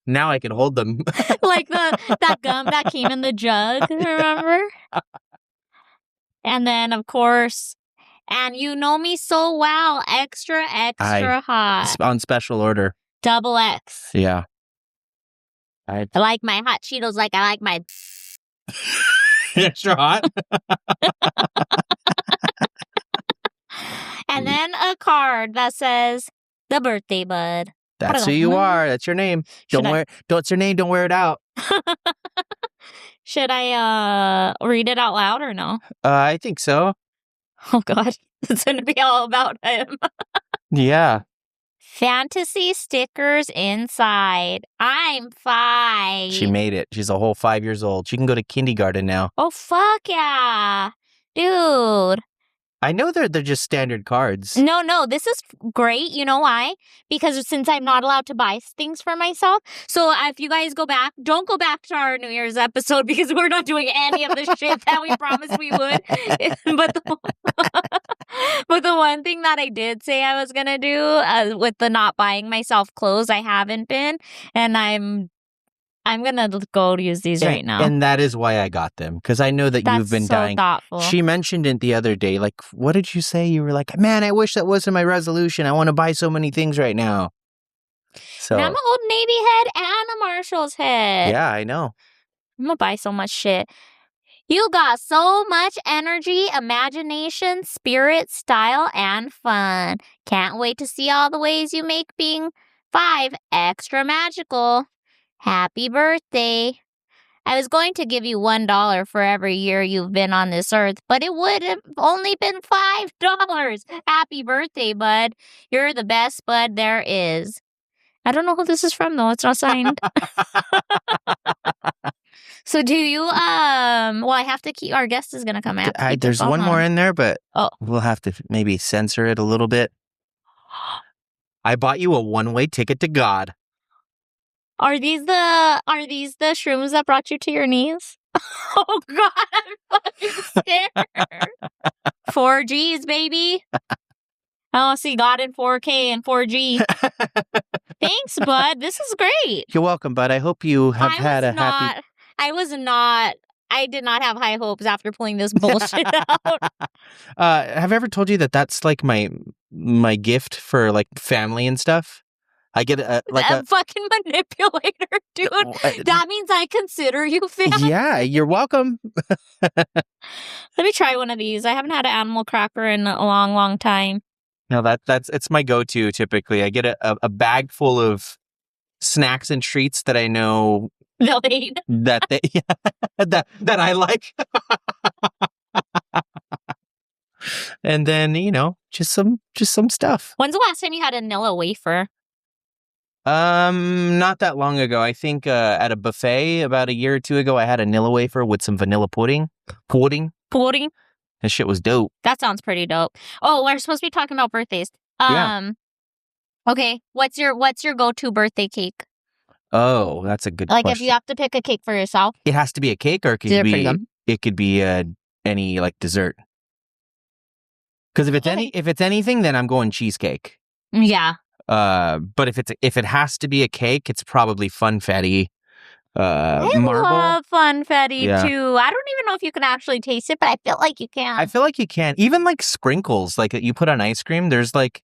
Now I can hold them. Like that gum that came in the jug, remember? And then, of course, and you know me so well, extra hot. On special order. Double X. Yeah. I like my hot Cheetos like I like my... Extra hot? And then a card that says, the birthday bud. That's who you are. That's your name. It's your name. Don't wear it out. Should I read it out loud or no? I think so. Oh, God. It's going to be all about him. Yeah. Fantasy stickers inside. I'm 5. She made it. She's a whole 5 years old. She can go to kindergarten now. Oh, fuck yeah. Dude. I know they're just standard cards. No, this is great. You know why? Because since I'm not allowed to buy things for myself. So if you guys don't go back to our New Year's episode because we're not doing any of the shit that we promised we would. But the one thing that I did say I was going to do with the not buying myself clothes, I haven't been. And I'm I'm gonna go use these right now. And that is why I got them, because I know that you've been so dying. Thoughtful. She mentioned it the other day. Like, what did you say? You were like, man, I wish that wasn't my resolution. I want to buy so many things right now. So and I'm an Old Navy head and a Marshall's head. yeah, I know. I'm gonna buy so much shit. You got so much energy, imagination, spirit, style, and fun. Can't wait to see all the ways you make being 5 extra magical. Happy birthday. I was going to give you $1 for every year you've been on this earth, but it would have only been $5. Happy birthday, bud. You're the best bud there is. I don't know who this is from, though. It's not signed. So do you, well, I have to keep, our guest is going to come out. There's one more in there, but Oh. we'll have to maybe censor it a little bit. I bought you a one-way ticket to God. Are these the shrooms that brought you to your knees? Oh, God, I'm fucking scared. 4Gs, baby. I want to see God in 4K and 4G. Thanks, bud. This is great. You're welcome, bud. I hope you have had a happy... I did not have high hopes after pulling this bullshit out. Have I ever told you that that's like my gift for like family and stuff? I get a fucking manipulator, dude. That means I consider you family. Yeah, you're welcome. Let me try one of these. I haven't had an animal cracker in a long, long time. No, it's my go-to typically. I get a bag full of snacks and treats that I know they'll eat. that I like. And then, just some stuff. When's the last time you had a Nilla wafer? Not that long ago. I think at a buffet about a year or two ago, I had a Nilla wafer with some vanilla pudding. Pudding. That shit was dope. That sounds pretty dope. Oh, we're supposed to be talking about birthdays. Yeah. Okay, what's your go-to birthday cake? Oh, that's a good question. If you have to pick a cake for yourself. It has to be a cake, or it could be any like dessert. Because if it's anything, then I'm going cheesecake. Yeah. But if it has to be a cake, it's probably funfetti. I marble. love funfetti Yeah. too. I don't even know if you can actually taste it, but I feel like you can. I feel like you can. Even like sprinkles, like you put on ice cream, there's like,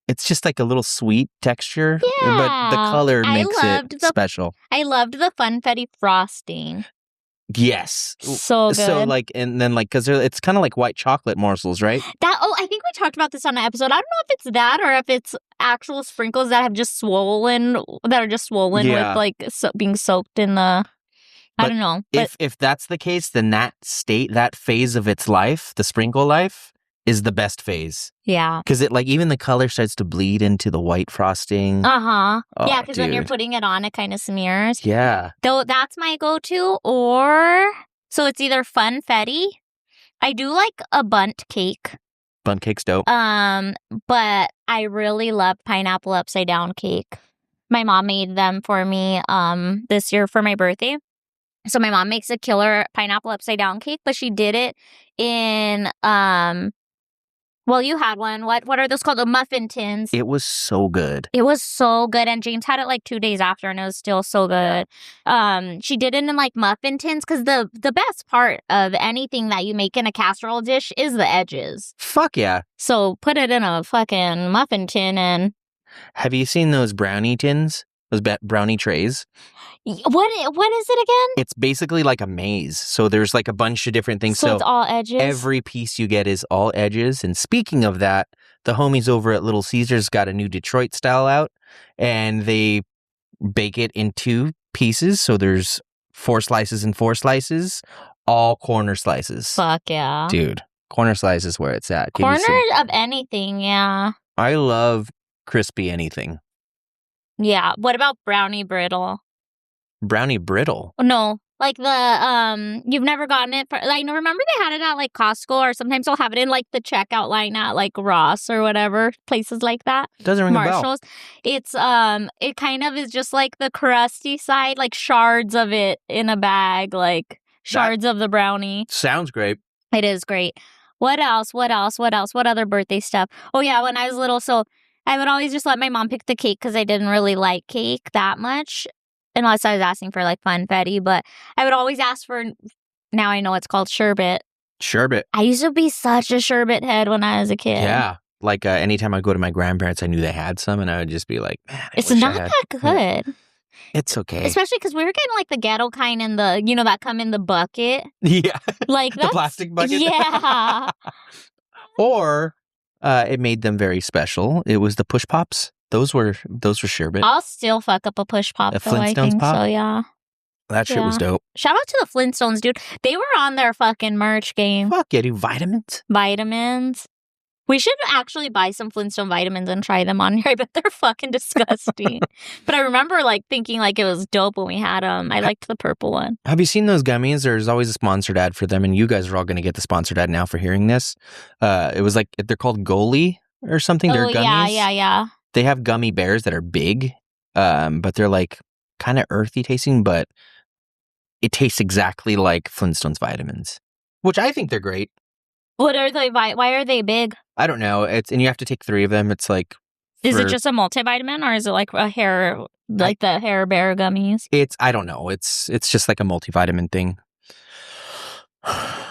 it's just like a little sweet texture, but the color makes it special. I loved the funfetti frosting. Yes. So good. So and then because it's kind of like white chocolate morsels, right? I think we talked about this on an episode. I don't know if it's that or if it's actual sprinkles that are just swollen Yeah. with being soaked in the, I don't know. But If that's the case, then that phase of its life, the sprinkle life, is the best phase. yeah. Because it even the color starts to bleed into the white frosting. Uh-huh. Oh, Yeah, because when you're dude. putting it on, it kind of smears. Yeah. Though that's my go-to, or so it's either funfetti. I do like a bundt cake. Bundt cake's dope. But I really love pineapple upside down cake. My mom made them for me this year for my birthday. So my mom makes a killer pineapple upside down cake, but she did it in well, you had one. What are those called? The muffin tins. It was so good. It was so good, and James had it 2 days after, and it was still so good. She did it in muffin tins because the best part of anything that you make in a casserole dish is the edges. Fuck yeah. So put it in a fucking muffin tin and. Have you seen those brownie tins? Those brownie trays? What is it again? It's basically like a maze. So there's a bunch of different things. So it's all edges? Every piece you get is all edges. And speaking of that, the homies over at Little Caesars got a new Detroit style out, and they bake it in 2 pieces. So there's 4 slices and 4 slices, all corner slices. Fuck yeah. Dude, corner slice is where it's at. Corner of anything, yeah. I love crispy anything. Yeah. What about brownie brittle? Brownie brittle? No. You've never gotten it for, remember they had it at Costco, or sometimes they'll have it in the checkout line at Ross or whatever, places like that. Doesn't ring Marshalls. a bell. It's, it kind of is just the crusty side, shards of it in a bag, shards of the brownie. Sounds great. It is great. What else? What other birthday stuff? Oh yeah, when I was little, so I would always just let my mom pick the cake because I didn't really like cake that much. unless I was asking for like funfetti, but I would always ask for, now I know it's called sherbet. Sherbet. I used to be such a sherbet head when I was a kid. Yeah. Like anytime I go to my grandparents, I knew they had some, and I would just be like, man, It's not that good. It's okay. Especially because we were getting like the ghetto kind in the, you know, that come in the bucket. Yeah. Like the plastic bucket. Yeah. Or it made them very special. It was the push pops. Those were sherbet. I'll still fuck up a push pop A though, I Flintstones think pop? so, yeah. That shit was dope. Shout out to the Flintstones, dude. They were on their fucking merch game. Fuck yeah, dude. Vitamins. Vitamins. We should actually buy some Flintstone vitamins and try them on here. I bet they're fucking disgusting. But I remember like thinking like it was dope when we had them. I liked the purple one. Have you seen those gummies? There's always a sponsored ad for them, and you guys are all going to get the sponsored ad now for hearing this. It was like, they're called Goalie or something. They're gummies. Yeah. They have gummy bears that are big, but they're like kind of earthy tasting, but it tastes exactly like Flintstones vitamins, which I think they're great. What are they? Why are they big? I don't know. And you have to take 3 of them. It's like, is it just a multivitamin, or is it like a hair, like the hair bear gummies? I don't know. It's just like a multivitamin thing.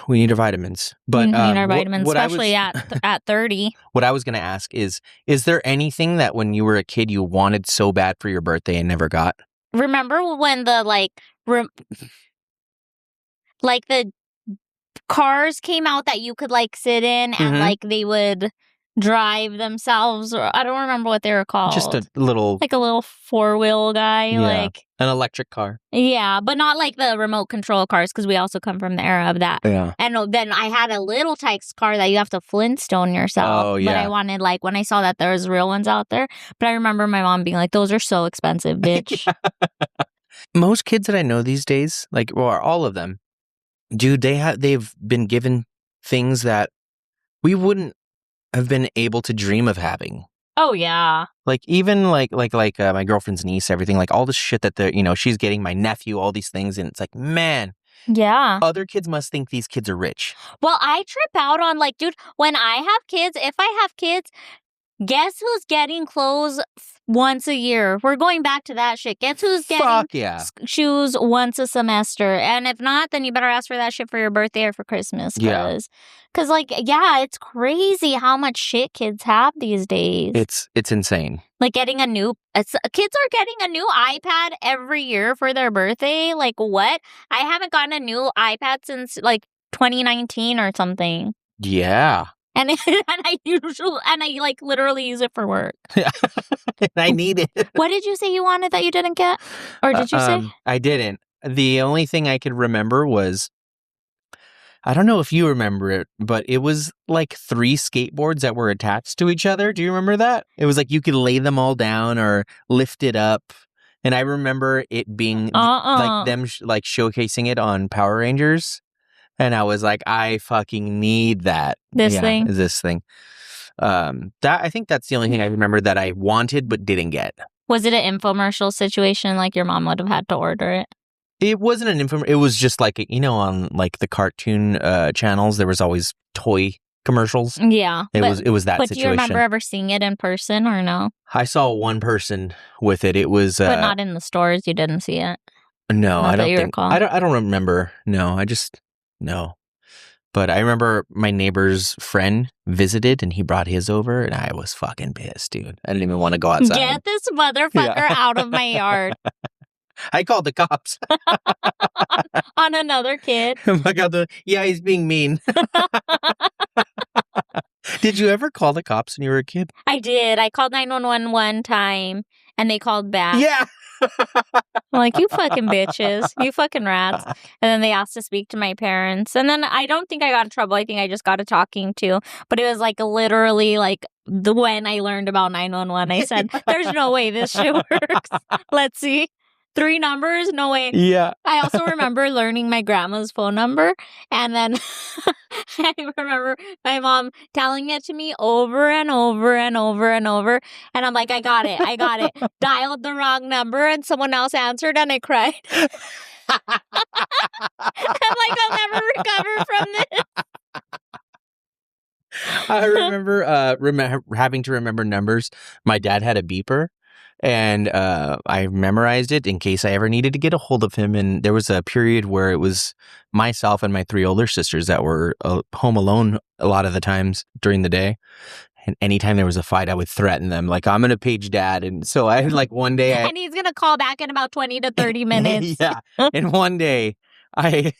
We need our vitamins, but we need our vitamins, especially at 30. What I was going to ask is there anything that when you were a kid you wanted so bad for your birthday and never got? Remember when the the cars came out that you could like sit in and like they would drive themselves, or I don't remember what they were called. Just a little 4-wheel guy, like an electric car. Yeah, but not like the remote control cars, because we also come from the era of that. Yeah. And then I had a little Tykes car that you have to Flintstone yourself. Oh, yeah. But I wanted, like, when I saw that there was real ones out there. But I remember my mom being like, those are so expensive, bitch. Most kids that I know these days, like, or all of them, dude, they've been given things that we wouldn't have been able to dream of having. Oh, yeah. Like, even like my girlfriend's niece, everything, like all the shit that she's getting, my nephew, all these things. And it's like, man. Yeah. Other kids must think these kids are rich. Well, I trip out on, like, dude, when I have kids, if I have kids, guess who's getting clothes once a year? We're going back to that shit. Guess who's getting shoes once a semester? And if not, then you better ask for that shit for your birthday or for Christmas. Because, like, yeah, it's crazy how much shit kids have these days. It's insane. Like getting kids are getting a new iPad every year for their birthday. Like, what? I haven't gotten a new iPad since like 2019 or something. Yeah. And I like literally use it for work. I need it. What did you say you wanted that you didn't get? Or did you say? I didn't. The only thing I could remember was, I don't know if you remember it, but it was like 3 skateboards that were attached to each other. Do you remember that? It was like you could lay them all down or lift it up. And I remember it being like them showcasing it on Power Rangers. And I was like, I fucking need that. This thing. I think that's the only thing I remember that I wanted but didn't get. Was it an infomercial situation? Like your mom would have had to order it? It wasn't an infomercial. It was just like, on like the cartoon channels, there was always toy commercials. Yeah. It was that but situation. Do you remember ever seeing it in person or no? I saw one person with it. It was... but not in the stores? You didn't see it? No, not I don't think... Recall. I don't remember. No, no. But I remember my neighbor's friend visited and he brought his over and I was fucking pissed, dude. I didn't even want to go outside. Get this motherfucker out of my yard. I called the cops. On another kid. Oh my God, he's being mean. Did you ever call the cops when you were a kid? I did. I called 911 one time and they called back. Yeah. I'm like, you fucking bitches. You fucking rats. And then they asked to speak to my parents. And then I don't think I got in trouble. I think I just got a talking to. But it was like literally like when I learned about 911, I said, there's no way this shit works. Let's see. 3 numbers? No way. Yeah. I also remember learning my grandma's phone number. And then I remember my mom telling it to me over and over and over and over. And I'm like, I got it. Dialed the wrong number and someone else answered and I cried. I'm like, I'll never recover from this. I remember having to remember numbers. My dad had a beeper. And I memorized it in case I ever needed to get a hold of him. And there was a period where it was myself and my 3 older sisters that were home alone a lot of the times during the day. And anytime there was a fight, I would threaten them, like, I'm going to page Dad. And so I like one day and he's going to call back in about 20 to 30 minutes. Yeah. And one day I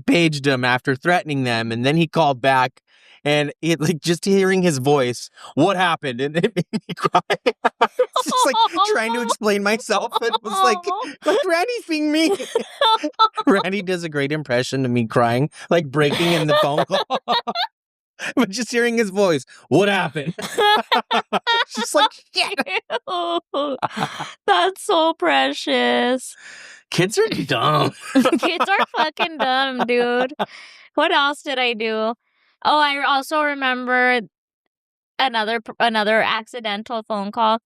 paged him after threatening them, and then he called back, and it, like, just hearing his voice, what happened? And it made me cry. I was just like trying to explain myself. It was like Randy's being mean. Randy does a great impression of me crying, like breaking in the phone call. But just hearing his voice, what happened? Just like, shit. That's so precious. Kids are dumb. Kids are fucking dumb, dude. What else did I do? Oh, I also remember another accidental phone call.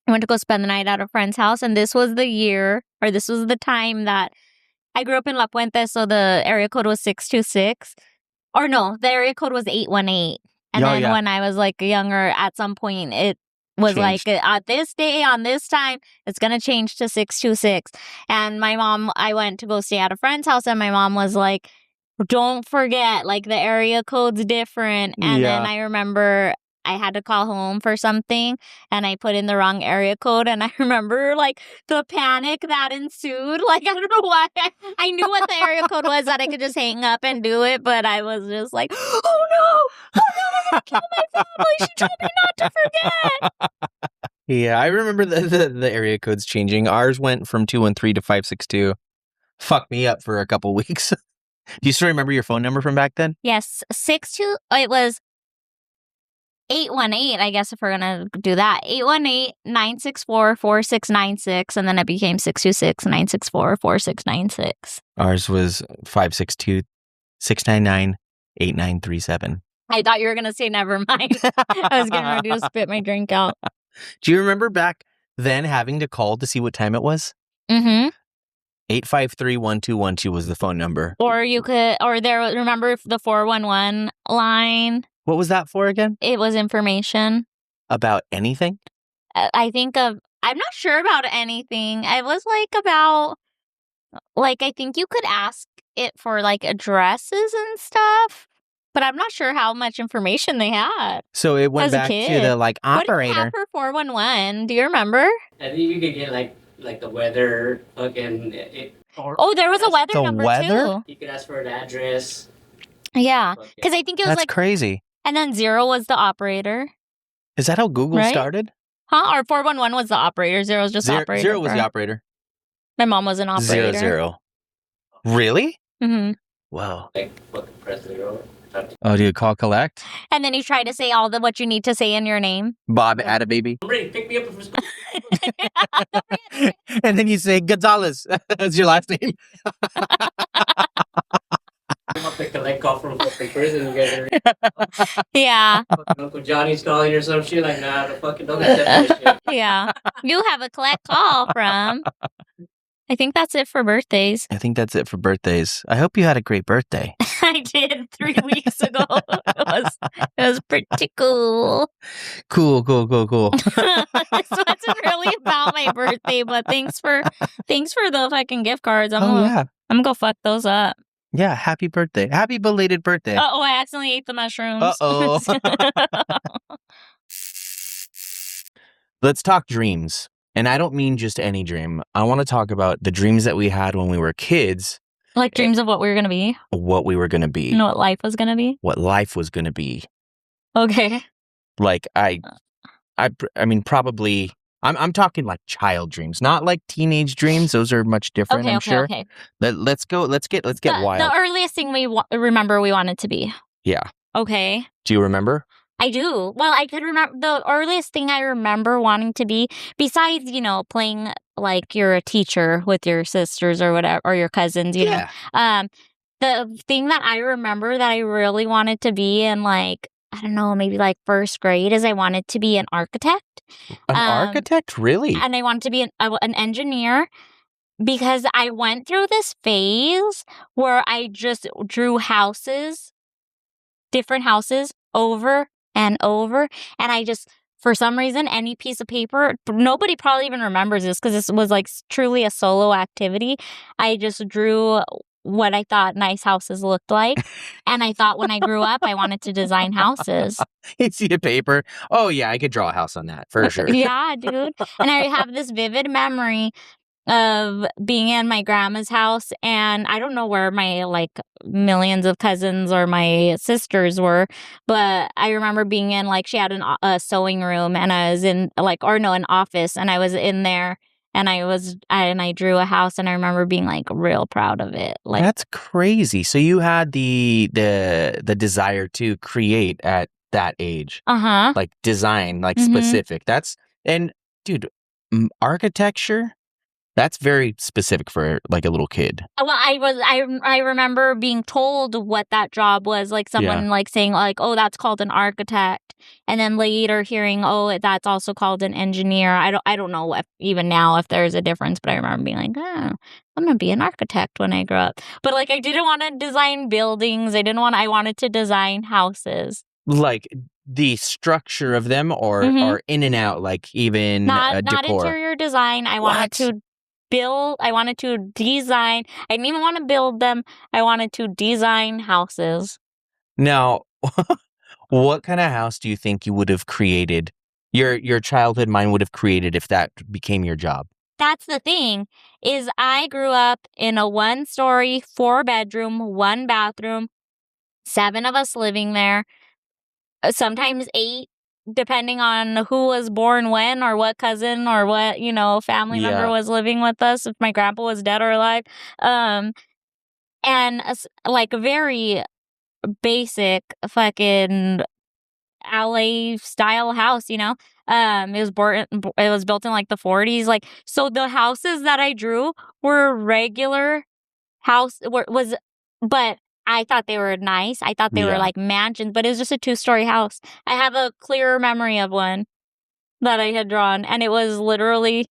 I went to go spend the night at a friend's house, and this was the time that I grew up in La Puente, so the area code was 626. Or no, the area code was 818. And then when I was like younger, at some point it was changed. Like, at this day, on this time, it's going to change to 626. And my mom, I went to go stay at a friend's house, and my mom was like, don't forget, like, the area code's different. And then I remember I had to call home for something, and I put in the wrong area code, and I remember, like, the panic that ensued. Like, I don't know why. I knew what the area code was, that I could just hang up and do it, but I was just like, oh no, I'm gonna kill my family. She told me not to forget. Yeah, I remember the area codes changing. Ours went from 213 to 562. Fucked me up for a couple weeks. Do you still remember your phone number from back then? Yes, it was 818, I guess, if we're going to do that. 818-964-4696, and then it became 626-964-4696. Ours was 562-699-8937. I thought you were going to say never mind. I was getting ready to spit my drink out. Do you remember back then having to call to see what time it was? Mm-hmm. 853-1212 was the phone number. Remember the 411 line? What was that for again? It was information. About anything? I'm not sure about anything. I was about, I think you could ask it for, addresses and stuff, but I'm not sure how much information they had. So it went back to the, operator. What did you have for 411? Do you remember? I think you could get, the weather, fucking... there was a weather number, too. You could ask for an address. Yeah, because I think it was That's crazy. And then 0 was the operator. Is that how Google started? Huh? Or 411 was the operator. 0 was just the operator. 0 was the operator. My mom was an operator. 00. Really? Mm-hmm. Wow. Fucking press 0. Oh, do you call collect? And then you try to say all what you need to say in your name. Bob, add a baby. I'm ready. Pick me up from school. And then you say Gonzalez. That's your last name. I'm up to collect call from fucking prison. You guys are... Yeah. Fucking Uncle Johnny's calling or some shit. Like, nah, don't accept this shit. Yeah. You have a collect call from... I think that's it for birthdays. I think that's it for birthdays. I hope you had a great birthday. I did 3 weeks ago. It was pretty cool. Cool. So it's really about my birthday, but thanks for the fucking gift cards. I'm gonna go fuck those up. Yeah, happy birthday. Happy belated birthday. Oh, I accidentally ate the mushrooms. Uh-oh. Let's talk dreams. And I don't mean just any dream. I want to talk about the dreams that we had when we were kids. Like dreams of what we were going to be? What we were going to be. And what life was going to be? What life was going to be. Okay. Like, I mean, probably... I'm talking like child dreams, not like teenage dreams. Those are much different, I'm sure. Okay. Let's get wild. The earliest thing we remember we wanted to be. Yeah. Okay. Do you remember? I do. Well, I could remember the earliest thing I remember wanting to be, besides, playing like you're a teacher with your sisters or whatever, or your cousins, you know. The thing that I remember that I really wanted to be in, like, I don't know, maybe like first grade, is I wanted to be an architect. An architect? Really? And I wanted to be an engineer, because I went through this phase where I just drew houses, different houses, over and over, and I just for some reason, any piece of paper, nobody probably even remembers this because this was like truly a solo activity. I just drew what I thought nice houses looked like. And I thought when I grew up, I wanted to design houses. You see the paper? Oh, yeah, I could draw a house on that for sure. Yeah, dude. And I have this vivid memory of being in my grandma's house, and I don't know where my like millions of cousins or my sisters were, but I remember being in like she had a sewing room, and I was in like an office, and I was in there, and I drew a house, and I remember being like real proud of it. Like That's crazy. So you had the desire to create at that age, like design, like specific. And dude, architecture. That's very specific for like a little kid. Well, I remember being told what that job was, like someone like saying like, oh, that's called an architect. And then later hearing, oh, that's also called an engineer. I don't know if even now if there's a difference, but I remember being like, oh, I'm going to be an architect when I grow up. But like I didn't want to design buildings. I wanted to design houses. Like the structure of them or in and out, like even not decor. Interior design. I wanted to design. I didn't even want to build them. I wanted to design houses. Now, what kind of house do you think you would have created? Your childhood mind would have created if that became your job? That's the thing, is I grew up in a 1-story, 4-bedroom, 1-bathroom, 7 of us living there, sometimes 8. Depending on who was born when or what cousin or what, family member was living with us, if my grandpa was dead or alive. And like a very basic fucking LA style house, it was built in like the 40s. Like, so the houses that I drew were regular but I thought they were nice. I thought they were like mansions, but it was just a 2-story house. I have a clearer memory of one that I had drawn, and it was literally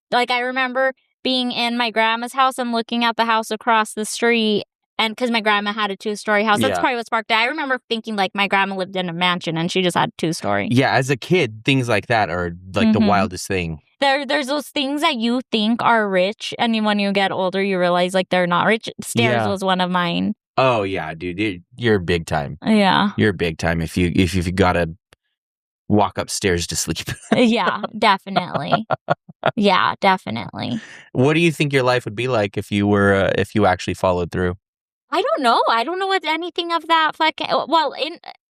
like I remember being in my grandma's house and looking at the house across the street, and because my grandma had a 2-story house, that's probably what sparked it. I remember thinking like my grandma lived in a mansion and she just had 2-story. Yeah, as a kid, things like that are like the wildest thing. There's those things that you think are rich, and when you get older, you realize like they're not rich. Stairs was one of mine. Oh yeah, dude, you're big time. Yeah, you're big time if you gotta walk upstairs to sleep. Yeah, definitely. Yeah, definitely. What do you think your life would be like if you actually followed through? I don't know. I don't know what anything of that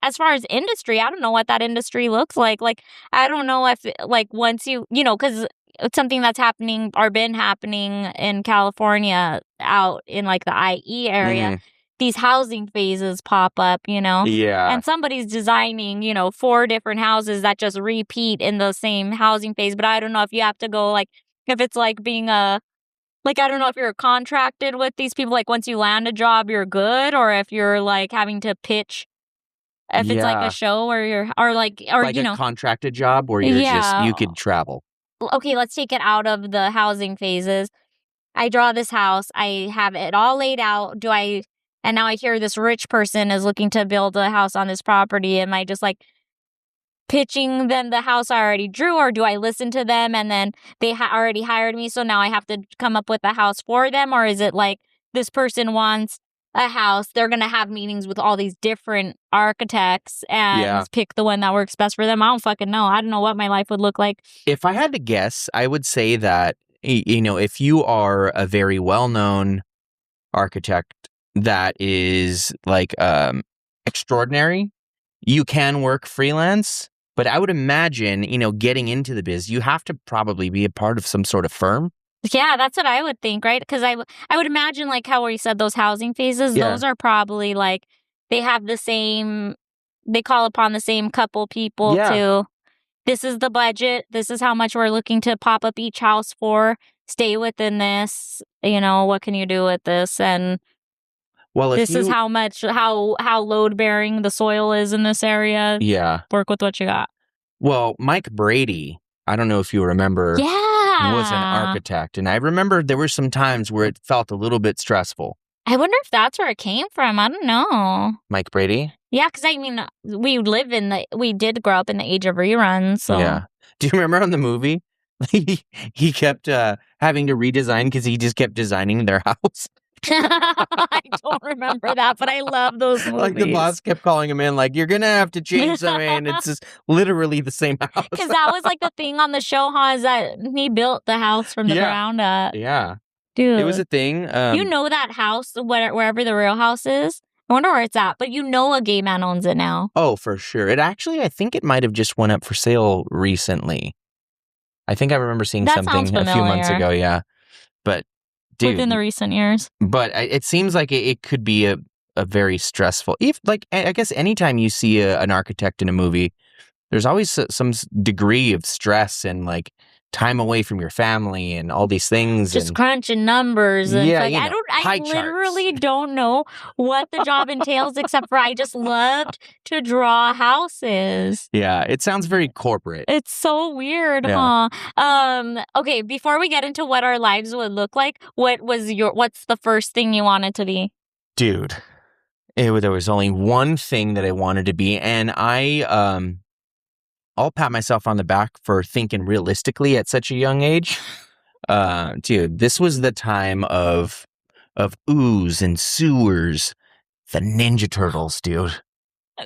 as far as industry, I don't know what that industry looks like. Like, I don't know if like once because it's something that's happening or been happening in California out in like the IE area. These housing phases pop up, Yeah. And somebody's designing, 4 different houses that just repeat in the same housing phase. But I don't know if you have to go like, if it's like being I don't know if you're contracted with these people, like once you land a job, you're good, or if you're like having to pitch, if it's like a show where a contracted job where you're you could travel. Okay, let's take it out of the housing phases. I draw this house. I have it all laid out. And now I hear this rich person is looking to build a house on this property. Am I just like pitching them the house I already drew, or do I listen to them and then they already hired me, so now I have to come up with a house for them? Or is it like this person wants a house, they're going to have meetings with all these different architects and pick the one that works best for them? I don't fucking know. I don't know what my life would look like. If I had to guess, I would say that, if you are a very well-known architect that is like extraordinary, you can work freelance. But I would imagine, getting into the biz, you have to probably be a part of some sort of firm. Yeah, that's what I would think, right? Because I would imagine, like how you said those housing phases, those are probably like, they have they call upon the same couple people to, this is the budget, this is how much we're looking to pop up each house for, stay within this, what can you do with this? And this is how load bearing the soil is in this area. Yeah. Work with what you got. Well, Mike Brady, I don't know if you remember, was an architect. And I remember there were some times where it felt a little bit stressful. I wonder if that's where it came from. I don't know. Mike Brady? Yeah, because I mean, we did grow up in the age of reruns. So Yeah. Do you remember on the movie? He kept having to redesign because he just kept designing their house. I don't remember that, but I love those movies. Like the boss kept calling him in, like, you're gonna have to change something, and it's just literally the same house. Because that was like the thing on the show, huh? Is that he built the house from the ground up. Yeah. Dude. It was a thing. You know that house, wherever the real house is? I wonder where it's at, but you know a gay man owns it now. Oh, for sure. It actually, I think it might have just went up for sale recently. I think I remember seeing That something sounds a few months familiar. ago, yeah. But, dude. Within the recent years. But it seems like it could be a very stressful, I guess anytime you see an architect in a movie, there's always some degree of stress and like time away from your family and all these things. Just and, crunching numbers. And Yeah, like, you know, I pie literally charts. don't know what the job entails except for I just loved to draw houses. Yeah, it sounds very corporate. It's so weird, Yeah. huh? Okay, before we get into what our lives would look like, what's the first thing you wanted to be? Dude, there was only one thing that I wanted to be, and I'll pat myself on the back for thinking realistically at such a young age. Dude, this was the time of ooze and sewers. The Ninja Turtles, dude.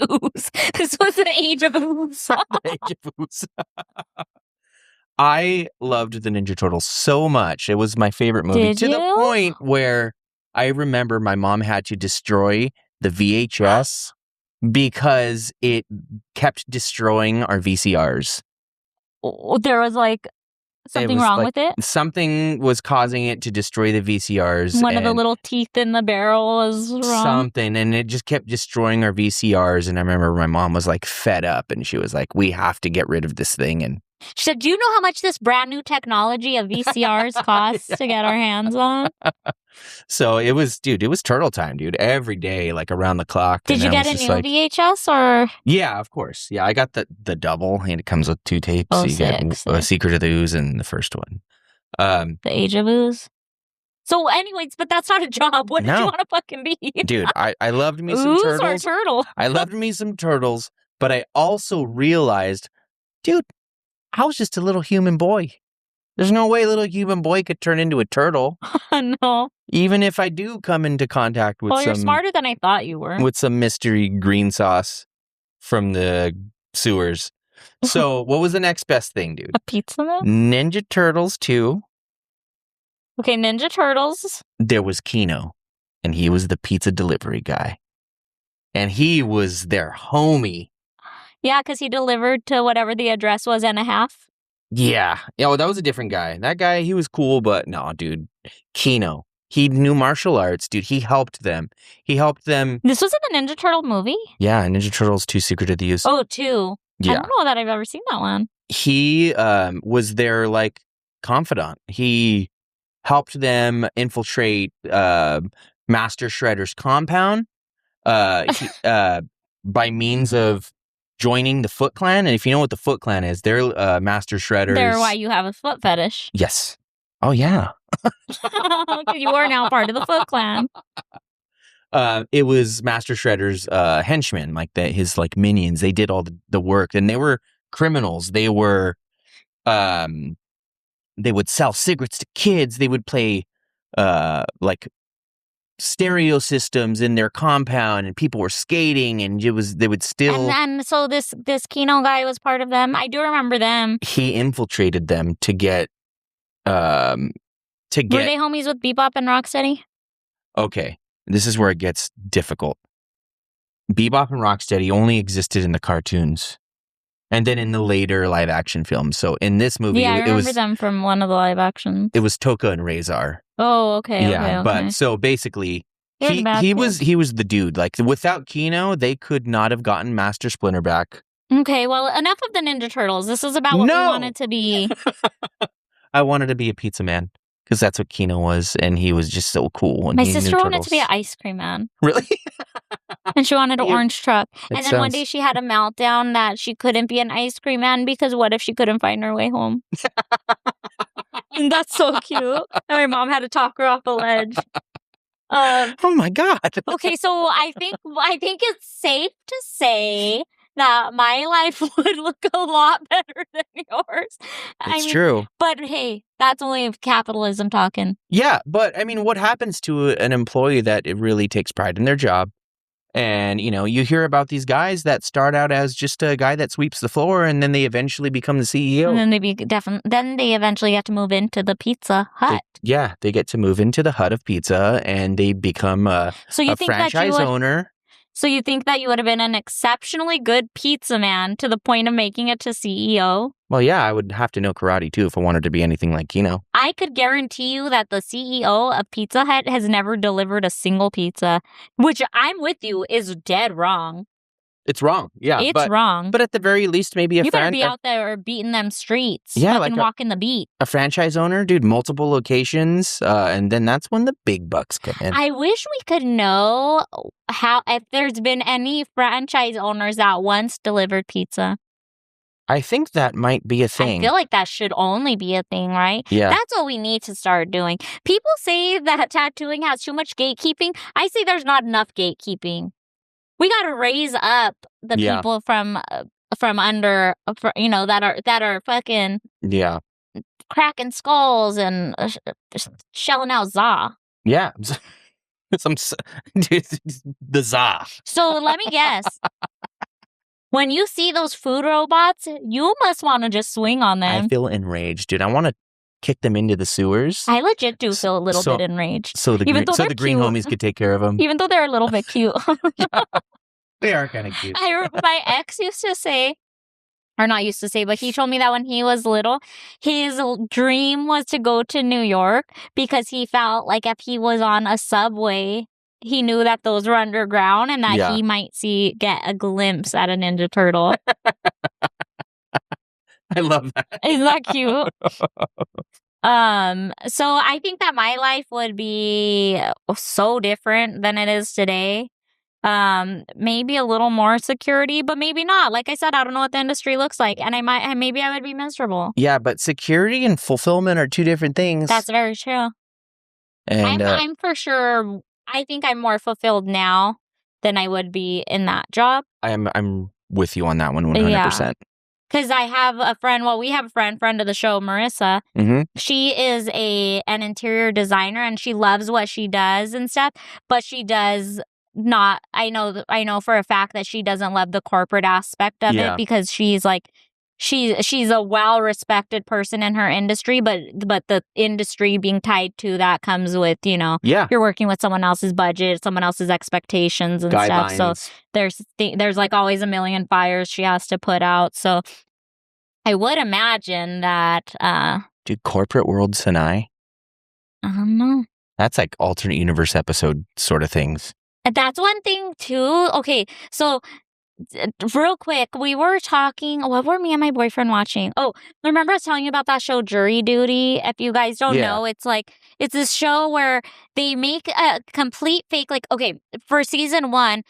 Ooze. This was the age of ooze. The age of ooze. I loved the Ninja Turtles so much. It was my favorite movie. Did to the you? point where I remember my mom had to destroy the VHS because it kept destroying our VCRs. There was like something was wrong like with it. Something was causing it to destroy the VCRs. One of the and little teeth in the barrel was wrong. something, and it just kept destroying our VCRs. And I remember my mom was like fed up, and she was like, "We have to get rid of this thing." And She said, "Do you know how much this brand new technology of VCRs costs to get our hands on?" so it was turtle time, dude. Every day, like around the clock. Did and you I get was a just new like, VHS or? Yeah, of course. Yeah, I got the double, and it comes with 2 tapes. Oh, You get sick. Secret of the Ooze and the first one. The Age of Ooze. So, anyways, but that's not a job. What did you No. want to fucking be? Dude, I loved me some Ooze turtles. or turtle? I loved me some turtles, but I also realized, dude, I was just a little human boy. There's no way a little human boy could turn into a turtle. No. Even if I do come into contact with Well, you're smarter than I thought you were. with some mystery green sauce from the sewers. So, what was the next best thing, dude? A pizza man? Ninja Turtles 2. Okay, Ninja Turtles. There was Kino, and he was the pizza delivery guy. And he was their homie. Yeah, because he delivered to whatever the address was and a half. Yeah. Oh, that was a different guy. That guy, he was cool, but no, dude. Kino. He knew martial arts, dude. He helped them. This was in the Ninja Turtle movie? Yeah, Ninja Turtles 2 Secret of the Ooze. Oh, 2. Yeah. I don't know that I've ever seen that one. He was their, like, confidant. He helped them infiltrate Master Shredder's compound by means of joining the Foot Clan. And if you know what the Foot Clan is, they're Master Shredder's... They're why you have a foot fetish. Yes. Oh, yeah. You are now part of the Foot Clan. It was Master Shredder's henchmen, like his like minions. They did all the work, and they were criminals. They were, they would sell cigarettes to kids. They would play, like stereo systems in their compound, and people were skating, and they would steal. And so this Kino guy was part of them. I do remember them. He infiltrated them to get. Were they homies with Bebop and Rocksteady? Okay, this is where it gets difficult. Bebop and Rocksteady only existed in the cartoons, and then in the later live action films. So in this movie, I it remember was them from one of the live actions. it was Toka and Razor. Oh, okay. Yeah, okay. but so basically, They're the bad he kids. was the dude. Like without Kino, they could not have gotten Master Splinter back. Okay, well, enough of the Ninja Turtles. This is about what we wanted to be. I wanted to be a pizza man because that's what Kino was, and he was just so cool. And My he knew sister wanted to be an turtles. ice cream man. Really? And she wanted an You- orange truck. It And then one sounds- day she had a meltdown that she couldn't be an ice cream man because what if she couldn't find her way home? And that's so cute. And my mom had to talk her off a ledge. Oh my God. Okay, so I think it's safe to say that my life would look a lot better than yours. It's true. But hey, that's only capitalism talking. Yeah, but I mean, what happens to an employee that it really takes pride in their job? And, you hear about these guys that start out as just a guy that sweeps the floor and then they eventually become the CEO. And then they eventually get to move into the Pizza Hut. They get to move into the hut of pizza and they become a franchise owner. So you think that you would have been an exceptionally good pizza man to the point of making it to CEO? Well, yeah, I would have to know karate too if I wanted to be anything like, I could guarantee you that the CEO of Pizza Hut has never delivered a single pizza, which I'm with you is dead wrong. It's wrong. Yeah. It's wrong. But at the very least, maybe you better be out there beating them streets. Yeah, fucking walking the beat. A franchise owner, dude, multiple locations, and then that's when the big bucks come in. I wish we could know if there's been any franchise owners that once delivered pizza. I think that might be a thing. I feel like that should only be a thing, right? Yeah. That's what we need to start doing. People say that tattooing has too much gatekeeping. I say there's not enough gatekeeping. We got to raise up the people from under, that are fucking cracking skulls and shelling out za. Yeah, the za. So let me guess. When you see those food robots, you must want to just swing on them. I feel enraged, dude. I want to kick them into the sewers. I legit do feel a little bit enraged. So the green homies could take care of them. Even though they're a little bit cute. They are kind of cute. My ex used to say, or not used to say, but he told me that when he was little, his dream was to go to New York because he felt like if he was on a subway, he knew that those were underground and that he might get a glimpse at a Ninja Turtle. I love that. Isn't that cute? So I think that my life would be so different than it is today. Maybe a little more security, but maybe not. Like I said, I don't know what the industry looks like, and maybe I would be miserable. Yeah, but security and fulfillment are two different things. That's very true. And I'm for sure. I think I'm more fulfilled now than I would be in that job. I'm with you on that one 100%. Because I have a friend. Well, we have a friend of the show, Marissa. Mm-hmm. She is an interior designer, and she loves what she does and stuff. But she does not. I know for a fact that she doesn't love the corporate aspect of it because she's like. She's a well-respected person in her industry, but the industry being tied to that comes with, you're working with someone else's budget, someone else's expectations and guidelines. Stuff. So there's like always a million fires she has to put out. So I would imagine that... Dude, corporate world Sinai? I don't know. That's like alternate universe episode sort of things. That's one thing, too. Okay, so... real quick, we were talking. What were me and my boyfriend watching? Oh, remember I was telling you about that show, Jury Duty? If you guys don't know, it's this show where they make a complete fake. Like, okay, for season 1,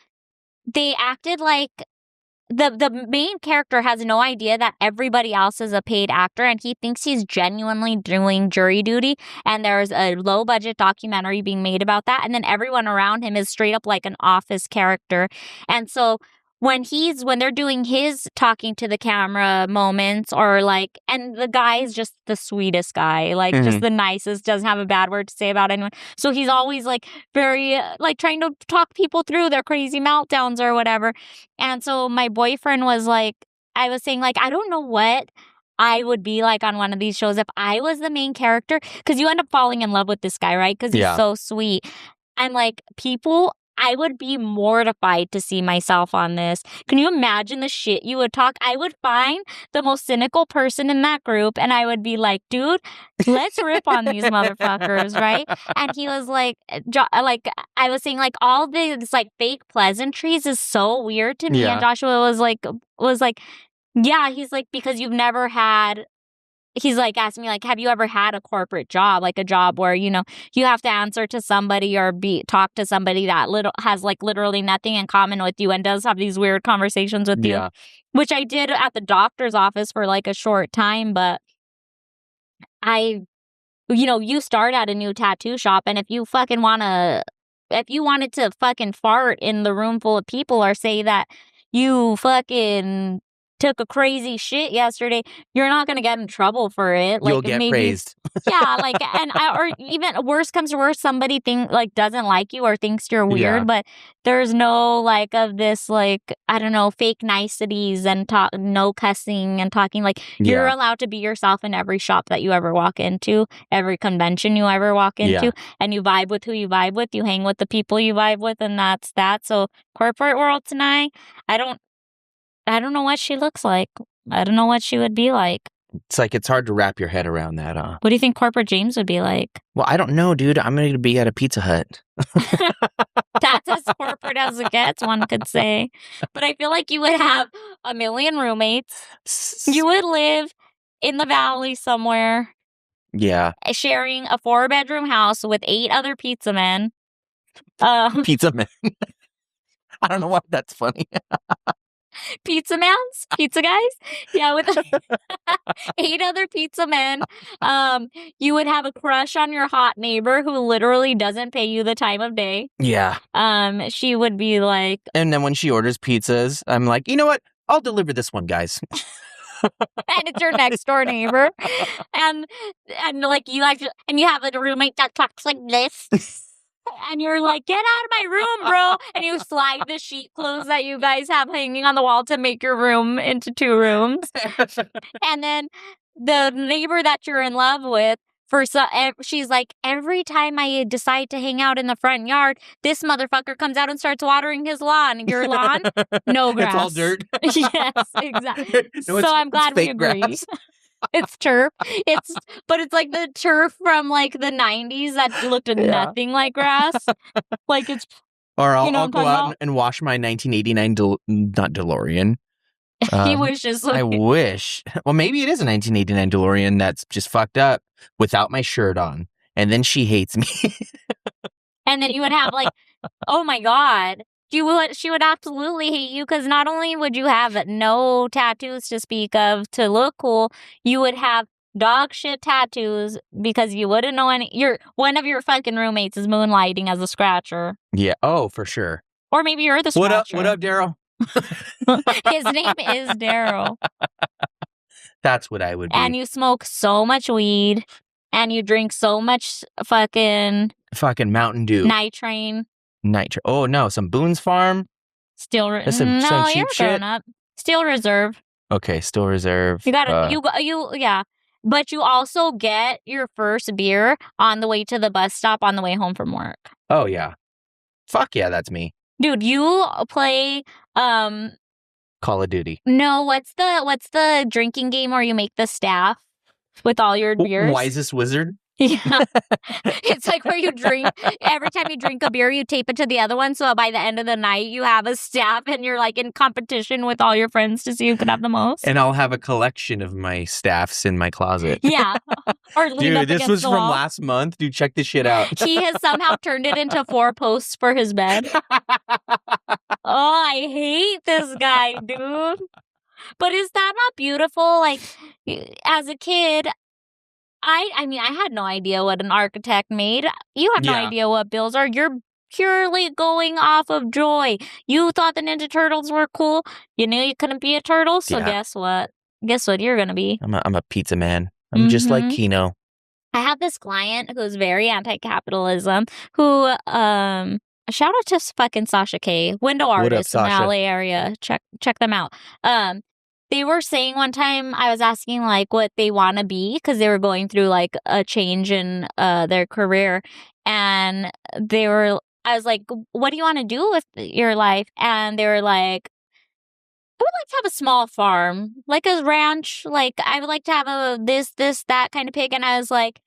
they acted like the main character has no idea that everybody else is a paid actor, and he thinks he's genuinely doing jury duty. And there's a low budget documentary being made about that, and then everyone around him is straight up like an office character, and so. When they're doing his talking to the camera moments and the guy is just the sweetest guy, just the nicest, doesn't have a bad word to say about anyone. So he's always very trying to talk people through their crazy meltdowns or whatever. And so my boyfriend was I was saying I don't know what I would be like on one of these shows if I was the main character, because you end up falling in love with this guy, right? Because he's so sweet. And people... I would be mortified to see myself on this. Can you imagine the shit you would talk? I would find the most cynical person in that group, and I would be like, dude, let's rip on these motherfuckers, right? And he was I was saying, all these, fake pleasantries is so weird to me. Yeah. And Joshua was like, yeah, he's like, because you've never had... He's asking me have you ever had a corporate job, a job where you have to answer to somebody or talk to somebody that has literally nothing in common with you and does have these weird conversations with you, which I did at the doctor's office for a short time. But you start at a new tattoo shop, and if you fucking want to if you wanted to fucking fart in the room full of people or say that you fucking took a crazy shit yesterday, you're not gonna get in trouble for it. Like, You'll get maybe, praised. yeah, like, or even worse comes to worse, somebody doesn't like you or thinks you're weird, Yeah. but there's no like of this like, I don't know, fake niceties and no cussing and talking. Like, you're Yeah. allowed to be yourself in every shop that you ever walk into, every convention you ever walk into, Yeah. and you vibe with who you vibe with, you hang with the people you vibe with, and that's that. So corporate world tonight, I don't know what she looks like. I don't know what she would be like. It's like it's hard to wrap your head around that, huh? What do you think corporate James would be like? Well, I don't know, dude. I'm going to be at a Pizza Hut. That's as corporate as it gets, one could say. But I feel like you would have a million roommates. You would live in the valley somewhere. Yeah. Sharing a 4-bedroom house with 8 other pizza men. Pizza man. I don't know why that's funny. Pizza mans? Pizza guys? Yeah, with 8 other pizza men. You would have a crush on your hot neighbor who literally doesn't pay you the time of day. Yeah. She would be like... And then when she orders pizzas, I'm like, you know what? I'll deliver this one, guys. And it's your next door neighbor. And like you and you have a roommate that talks like this. And you're like, get out of my room, bro. And you slide the sheet clothes that you guys have hanging on the wall to make your room into 2 rooms. And then the neighbor that you're in love with, she's like, every time I decide to hang out in the front yard, this motherfucker comes out and starts watering his lawn. Your lawn? No grass. It's all dirt. Yes, exactly. No, so I'm glad we fake agree. grass. It's turf. But it's like the turf from like the 90s that looked nothing like grass. Like it's. Or I'll what I'm go talking out about? and wash my 1989 not DeLorean. He wishes. I wish. Well, maybe it is a 1989 DeLorean that's just fucked up without my shirt on. And then she hates me. And then you would have like, oh my God. She would absolutely hate you because not only would you have no tattoos to speak of to look cool, you would have dog shit tattoos because you wouldn't know one of your fucking roommates is moonlighting as a scratcher. Yeah. Oh, for sure. Or maybe you're the scratcher. What up, Daryl? His name is Daryl. That's what I would be. And you smoke so much weed and you drink so much fucking Mountain Dew. nitrate. Nitro. Oh no, some Boone's Farm. Still some no, cheap you're shit. grown up. Still Reserve. Okay, Still Reserve. You gotta yeah. But you also get your first beer on the way to the bus stop on the way home from work. Oh yeah. Fuck yeah, that's me. Dude, you play Call of Duty. No, what's the drinking game where you make the staff with all your beers? Wisest Wizard. Yeah. It's like where you drink, every time you drink a beer, you tape it to the other one. So by the end of the night, you have a staff and you're like in competition with all your friends to see who can have the most. And I'll have a collection of my staffs in my closet. Yeah. Or lean Dude, up this against was the from wall. last month. Dude, check this shit out. He has somehow turned it into 4 posts for his bed. Oh, I hate this guy, dude. But is that not beautiful? Like, as a kid, I mean, I had no idea what an architect made. You have no Yeah. idea what bills are. You're purely going off of joy. You thought the Ninja Turtles were cool. You knew you couldn't be a turtle. So Yeah. guess what? Guess what you're going to be? I'm a pizza man. I'm just like Mhm. Kino. I have this client who's very anti-capitalism who, shout out to fucking Sasha K, window What up, artist in the Sasha? LA area. Check them out. They were saying one time, I was asking like what they want to be because they were going through like a change in their career, and I was like, what do you want to do with your life? And they were like, I would like to have a small farm, like a ranch. Like I would like to have a this, that kind of pig. And I was like,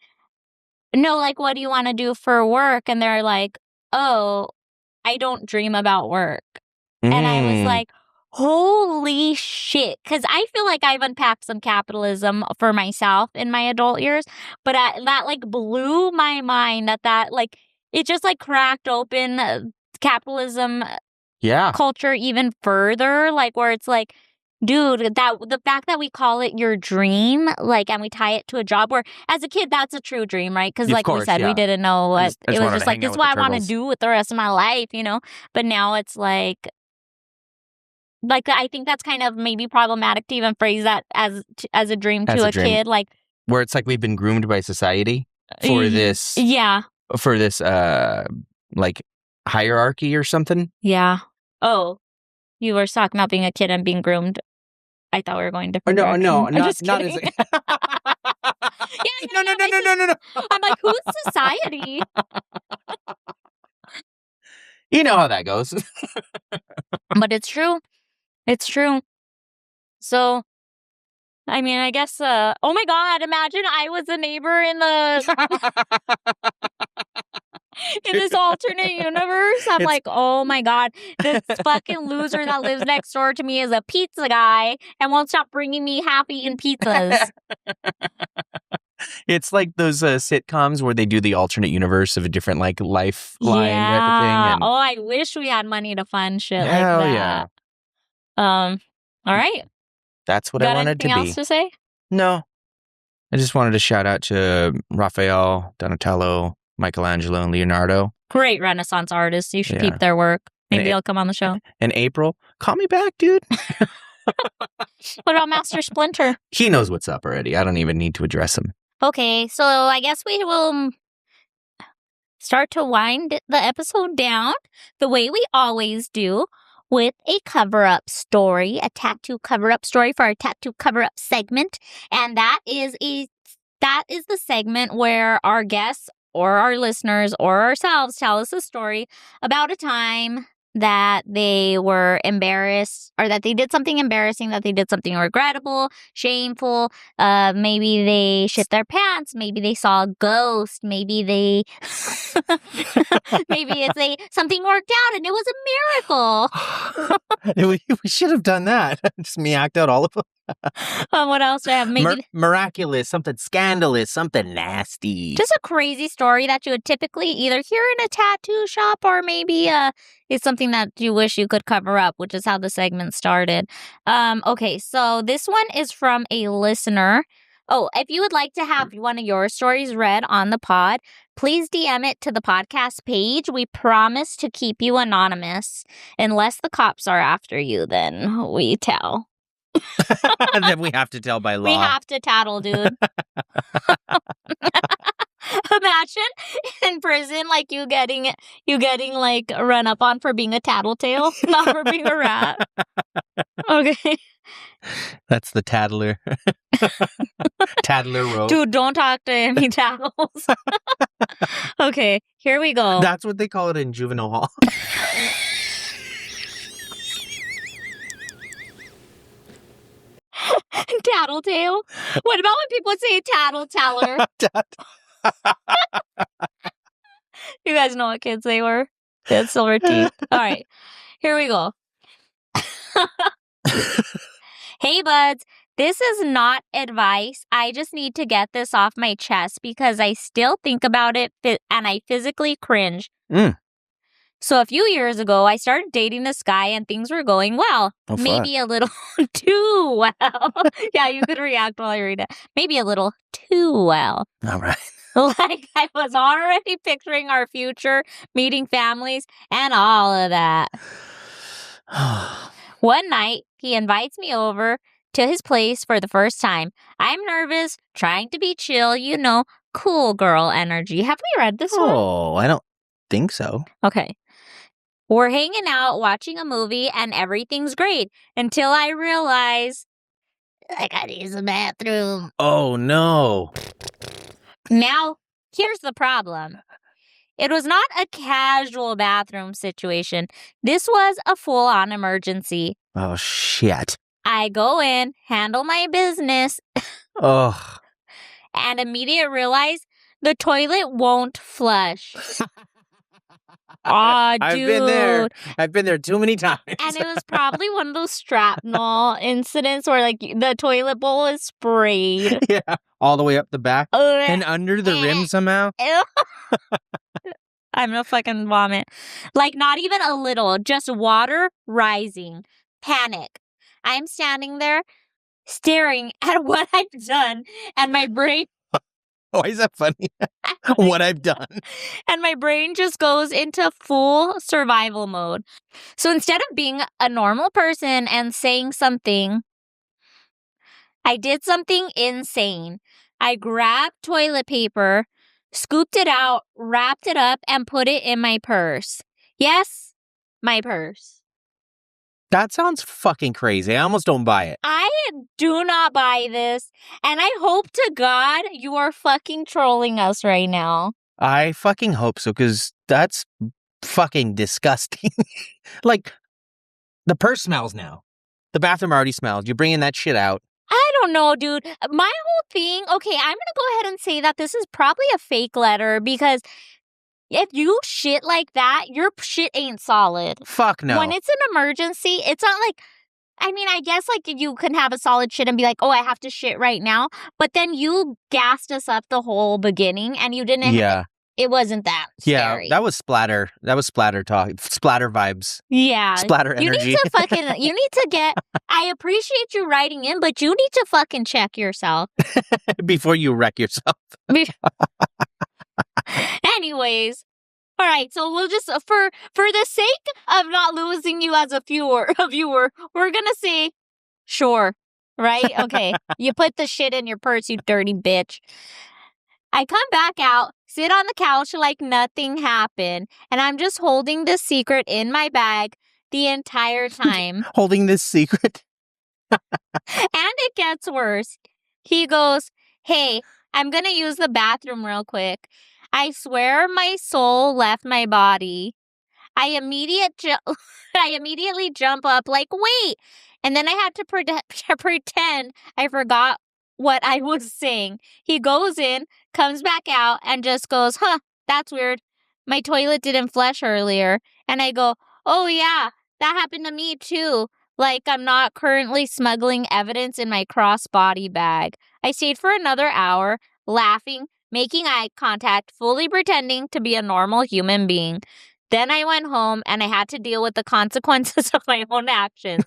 no, like, what do you want to do for work? And they're like, oh, I don't dream about work. And I was like, holy shit. Because I feel like I've unpacked some capitalism for myself in my adult years. But that like blew my mind that like, it just like cracked open capitalism yeah. culture even further. Like where it's like, dude, the fact that we call it your dream, like, and we tie it to a job where, as a kid, that's a true dream, right? Because, Of like we course, said, we yeah. didn't know what I just it was. wanted Just to like, hang this out is with what the I want to turtles. do with the rest of my life, you know. But now it's like I think that's kind of maybe problematic to even phrase that as a dream As to a a dream. kid, like. Where it's like we've been groomed by society for this, Yeah. like hierarchy or something. Yeah. Oh, you were talking about being a kid and being groomed. I thought we were going different No, directions. I'm not just not as. kidding. No. I'm like, who's society? You know how that goes. But it's true. It's true. So, I mean, I guess, oh my God, imagine I was a neighbor in this alternate universe. I'm like, oh my God, this fucking loser that lives next door to me is a pizza guy and won't stop bringing me half-eaten pizzas. It's like those sitcoms where they do the alternate universe of a different like lifeline type of thing. And Oh, I wish we had money to fund shit hell like yeah, that. All right. that's what Got I wanted to anything be. else to say? No, I just wanted to shout out to Raphael, Donatello, Michelangelo, and Leonardo. Great Renaissance artists. You should Yeah. peep their work. Maybe And they'll come on the show. And April, call me back, dude. What about Master Splinter? He knows what's up already. I don't even need to address him. Okay, so I guess we will start to wind the episode down the way we always do, with a cover-up story, a tattoo cover-up story for our tattoo cover-up segment. And that is the segment where our guests or our listeners or ourselves tell us a story about a time that they were embarrassed, or that they did something embarrassing, that they did something regrettable, shameful. Maybe they shit their pants. Maybe they saw a ghost. Maybe they, maybe something worked out and it was a miracle. We should have done that. Just me act out all of them. What else do I have? Maybe miraculous, something scandalous, something nasty. just a crazy story that you would typically either hear in a tattoo shop, or maybe it's something that you wish you could cover up, which is how the segment started. Okay, so this one is from a listener. Oh, if you would like to have one of your stories read on the pod, please DM it to the podcast page. We promise to keep you anonymous. Unless the cops are after you, then we tell. Then we have to tell by law. We have to tattle, dude. Imagine in prison, like you getting like run up on for being a tattletale, not for being a rat. Okay. That's the tattler. Tattler rope. Dude, don't talk to any tattles. Okay, here we go. That's what they call it in juvenile hall. Tattletale? What about when people say tattleteller? You guys know what kids they were. They had silver teeth. All right, here we go. Hey, buds. This is not advice. I just need to get this off my chest because I still think about it and I physically cringe. So a few years ago, I started dating this guy and things were going well. Oh, Maybe a little too well. Yeah, you could react while I read it. Maybe a little too well. All right. Like I was already picturing our future, meeting families, and all of that. One night, he invites me over to his place for the first time. I'm nervous, trying to be chill, cool girl energy. Have we read this one? Oh, I don't think so. Okay. We're hanging out, watching a movie, and everything's great until I realize I gotta use the bathroom. Oh, no. now, here's the problem. It was not a casual bathroom situation. This was a full-on emergency. Oh, shit. I go in, handle my business, Oh. and immediately realize the toilet won't flush. Aw, dude. I've been there. I've been there too many times. And it was probably one of those shrapnel incidents where, like, the toilet bowl is sprayed. Yeah, all the way up the back and under the rim somehow. Ew. I'm gonna fucking vomit. Like, not even a little, just water rising. Panic. I'm standing there staring at what I've done, and my brain Why is that funny? What I've done. and my brain just goes into full survival mode. So instead of being a normal person and saying something, I did something insane. I grabbed toilet paper, scooped it out, wrapped it up, and put it in my purse. Yes, my purse. That sounds fucking crazy. I almost don't buy it. I do not buy this, and I hope to God you are fucking trolling us right now. I fucking hope so, because that's fucking disgusting. Like, the purse smells now. The bathroom already smells. You're bringing that shit out. I don't know, dude. My whole thing, okay, I'm going to go ahead and say that this is probably a fake letter because if you shit like that, your shit ain't solid. Fuck no. When it's an emergency, it's not like, I mean, I guess like you can have a solid shit and be like, oh, I have to shit right now. But then you gassed us up the whole beginning and you didn't. Yeah. It wasn't that scary. Yeah, that was splatter. That was splatter talk. Splatter vibes. Yeah. Splatter energy. You need to get, I appreciate you writing in, but you need to fucking check yourself. Before you wreck yourself. Anyways. All right, so we'll just, for the sake of not losing you as a viewer, we're gonna say, sure, right? Okay, you put the shit in your purse, you dirty bitch. I come back out, sit on the couch like nothing happened, and I'm just holding this secret in my bag the entire time. Holding this secret? And it gets worse. He goes, hey, I'm gonna use the bathroom real quick. I swear my soul left my body. I immediately jump up like, wait. And then I had to pretend I forgot what I was saying. He goes in, comes back out, and just goes, huh, that's weird. My toilet didn't flush earlier. And I go, oh yeah, that happened to me too. Like I'm not currently smuggling evidence in my crossbody bag. I stayed for another hour, laughing, making eye contact, fully pretending to be a normal human being. Then I went home and I had to deal with the consequences of my own actions.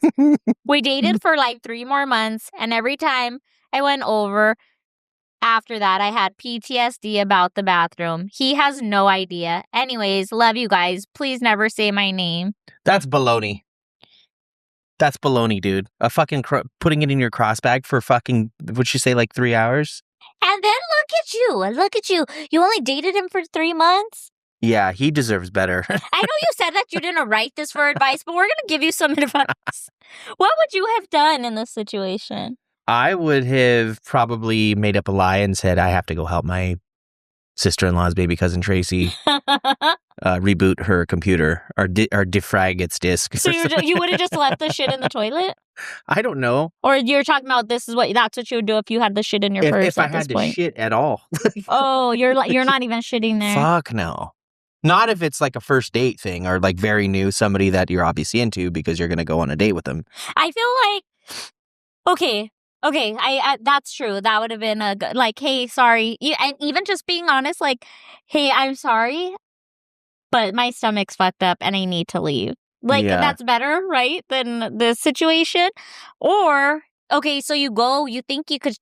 We dated for like 3 more months, and every time I went over after that, I had PTSD about the bathroom. He has no idea. Anyways, love you guys. Please never say my name. That's baloney. That's baloney, dude. A fucking putting it in your cross bag for fucking, what'd you say, like 3 hours? And then look at you. You only dated him for 3 months? Yeah, he deserves better. I know you said that you didn't write this for advice, but we're going to give you some advice. What would you have done in this situation? I would have probably made up a lie and said, I have to go help my sister-in-law's baby cousin Tracy reboot her computer or defrag its disk. So you would have just left the shit in the toilet? I don't know. Or you're talking about that's what you would do if you had the shit in your purse If I at this had to point. shit at all. Oh, you're not even shitting there. Fuck no. Not if it's like a first date thing or like very new, somebody that you're obviously into because you're going to go on a date with them. I feel like, okay, I that's true. That would have been a good, like, hey, sorry. And even just being honest, like, hey, I'm sorry, but my stomach's fucked up and I need to leave. Like, That's better, right, than the situation. Or, okay, so you think you could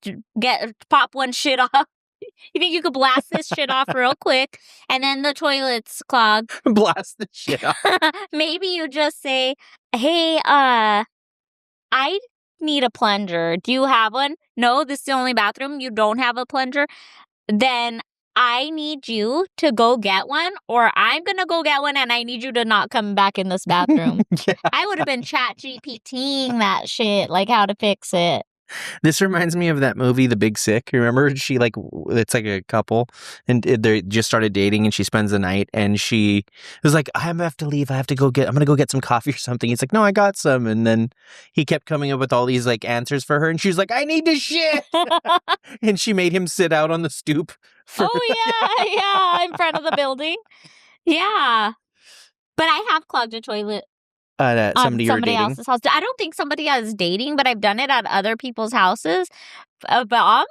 pop one shit off. You think you could blast this shit off real quick and then the toilet's clogged. Blast the shit off. Maybe you just say, hey, I need a plunger. Do you have one? No, this is the only bathroom. You don't have a plunger? Then I need you to go get one, or I'm going to go get one and I need you to not come back in this bathroom. Yeah. I would have been chat GPTing that shit, like how to fix it. This reminds me of that movie, The Big Sick. Remember, it's like a couple, and they just started dating, and she spends the night, and she was like, I have to leave. I'm going to go get some coffee or something. He's like, no, I got some. And then he kept coming up with all these like answers for her, and she was like, I need to shit. And she made him sit out on the stoop. Yeah, in front of the building. Yeah. But I have clogged a toilet. Somebody else's house. I don't think somebody I was dating, but I've done it at other people's houses. But I'll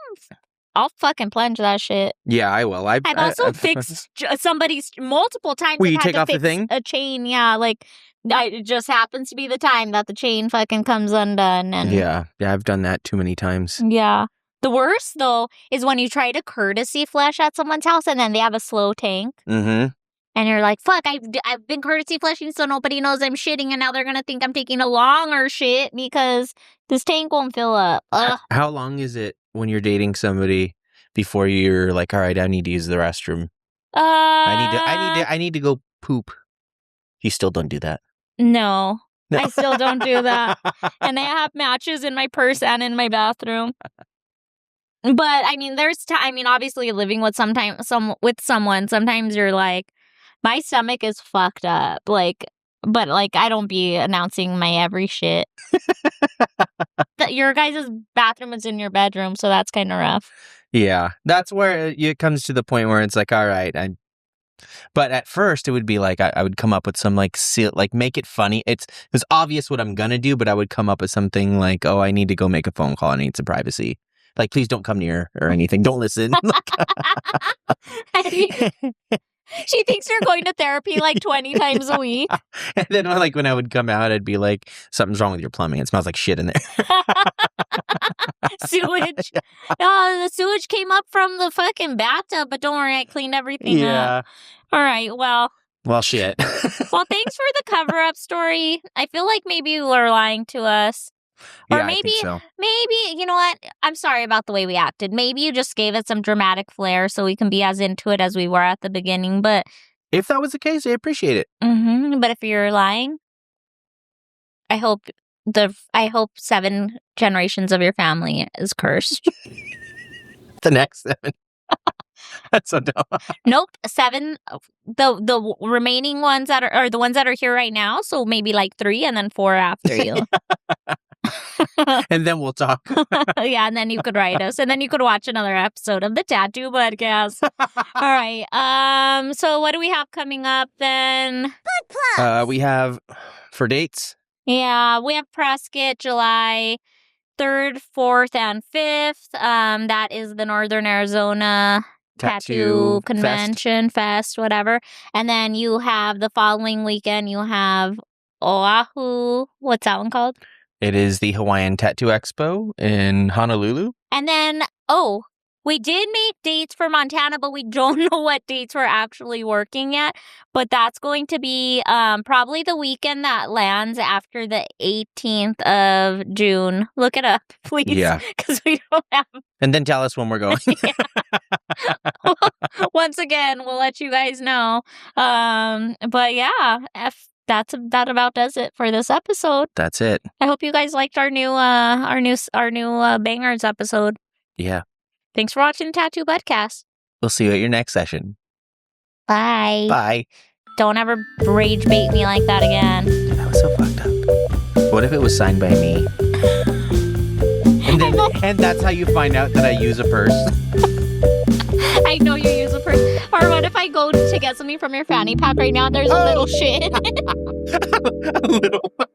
fucking plunge that shit. Yeah, I will. I've also fixed somebody's multiple times. Will you take off the thing? A chain, yeah, like It just happens to be the time that the chain fucking comes undone. And Yeah, I've done that too many times. yeah. The worst, though, is when you try to courtesy flush at someone's house and then they have a slow tank. Mm-hmm. And you're like, fuck, I've been courtesy flushing so nobody knows I'm shitting, and now they're going to think I'm taking a longer shit because this tank won't fill up. Ugh. How long is it when you're dating somebody before you're like, all right, I need to use the restroom? I need to go poop. You still don't do that? No, No. I still don't do that. And I have matches in my purse and in my bathroom. But I mean, obviously living with someone, sometimes you're like, my stomach is fucked up. Like, but like, I don't be announcing my every shit. Your guys' bathroom is in your bedroom, so that's kind of rough. Yeah, that's where it comes to the point where it's like, all right, but at first it would be like I would come up with some like make it funny. It was obvious what I'm gonna do, but I would come up with something like, oh, I need to go make a phone call. I need some privacy. Like, please don't come near or anything. Don't listen. She thinks you're going to therapy like 20 times a week. And then when I would come out, I'd be like, something's wrong with your plumbing. It smells like shit in there. Sewage. Oh, the sewage came up from the fucking bathtub, but don't worry, I cleaned everything up. All right, well, shit. Well, thanks for the cover-up story. I feel like maybe you were lying to us. Or I think so. maybe, you know what? I'm sorry about the way we acted. Maybe you just gave it some dramatic flair so we can be as into it as we were at the beginning. But if that was the case, I appreciate it. But if you're lying, I hope 7 generations of your family is cursed. The next 7. That's so dumb. Nope, 7. The remaining ones that are the ones that are here right now. So maybe like 3 and then 4 after you. And then we'll talk. Yeah, and then you could write us, and then you could watch another episode of the Tattoo Budcast. All right. So what do we have coming up then? We have for dates. Yeah, we have Prescott July 3rd, 4th, and 5th. That is the Northern Arizona Tattoo Convention Fest, whatever. And then you have the following weekend. You have Oahu. What's that one called? It is the Hawaiian Tattoo Expo in Honolulu. And then, we did make dates for Montana, but we don't know what dates we're actually working at. But that's going to be probably the weekend that lands after the 18th of June. Look it up, please. Yeah. Because we don't have... And then tell us when we're going. Once again, we'll let you guys know. But yeah, that about does it for this episode. That's it. I hope you guys liked our new bangers episode. Yeah. Thanks for watching Tattoo Budcast. We'll see you at your next session. Bye. Bye. Don't ever rage bait me like that again. That was so fucked up. What if it was signed by me? And that's how you find out that I use a purse. I know you use a purse. Or what if I go to get something from your fanny pack right now and there's a little shit in it? A little one.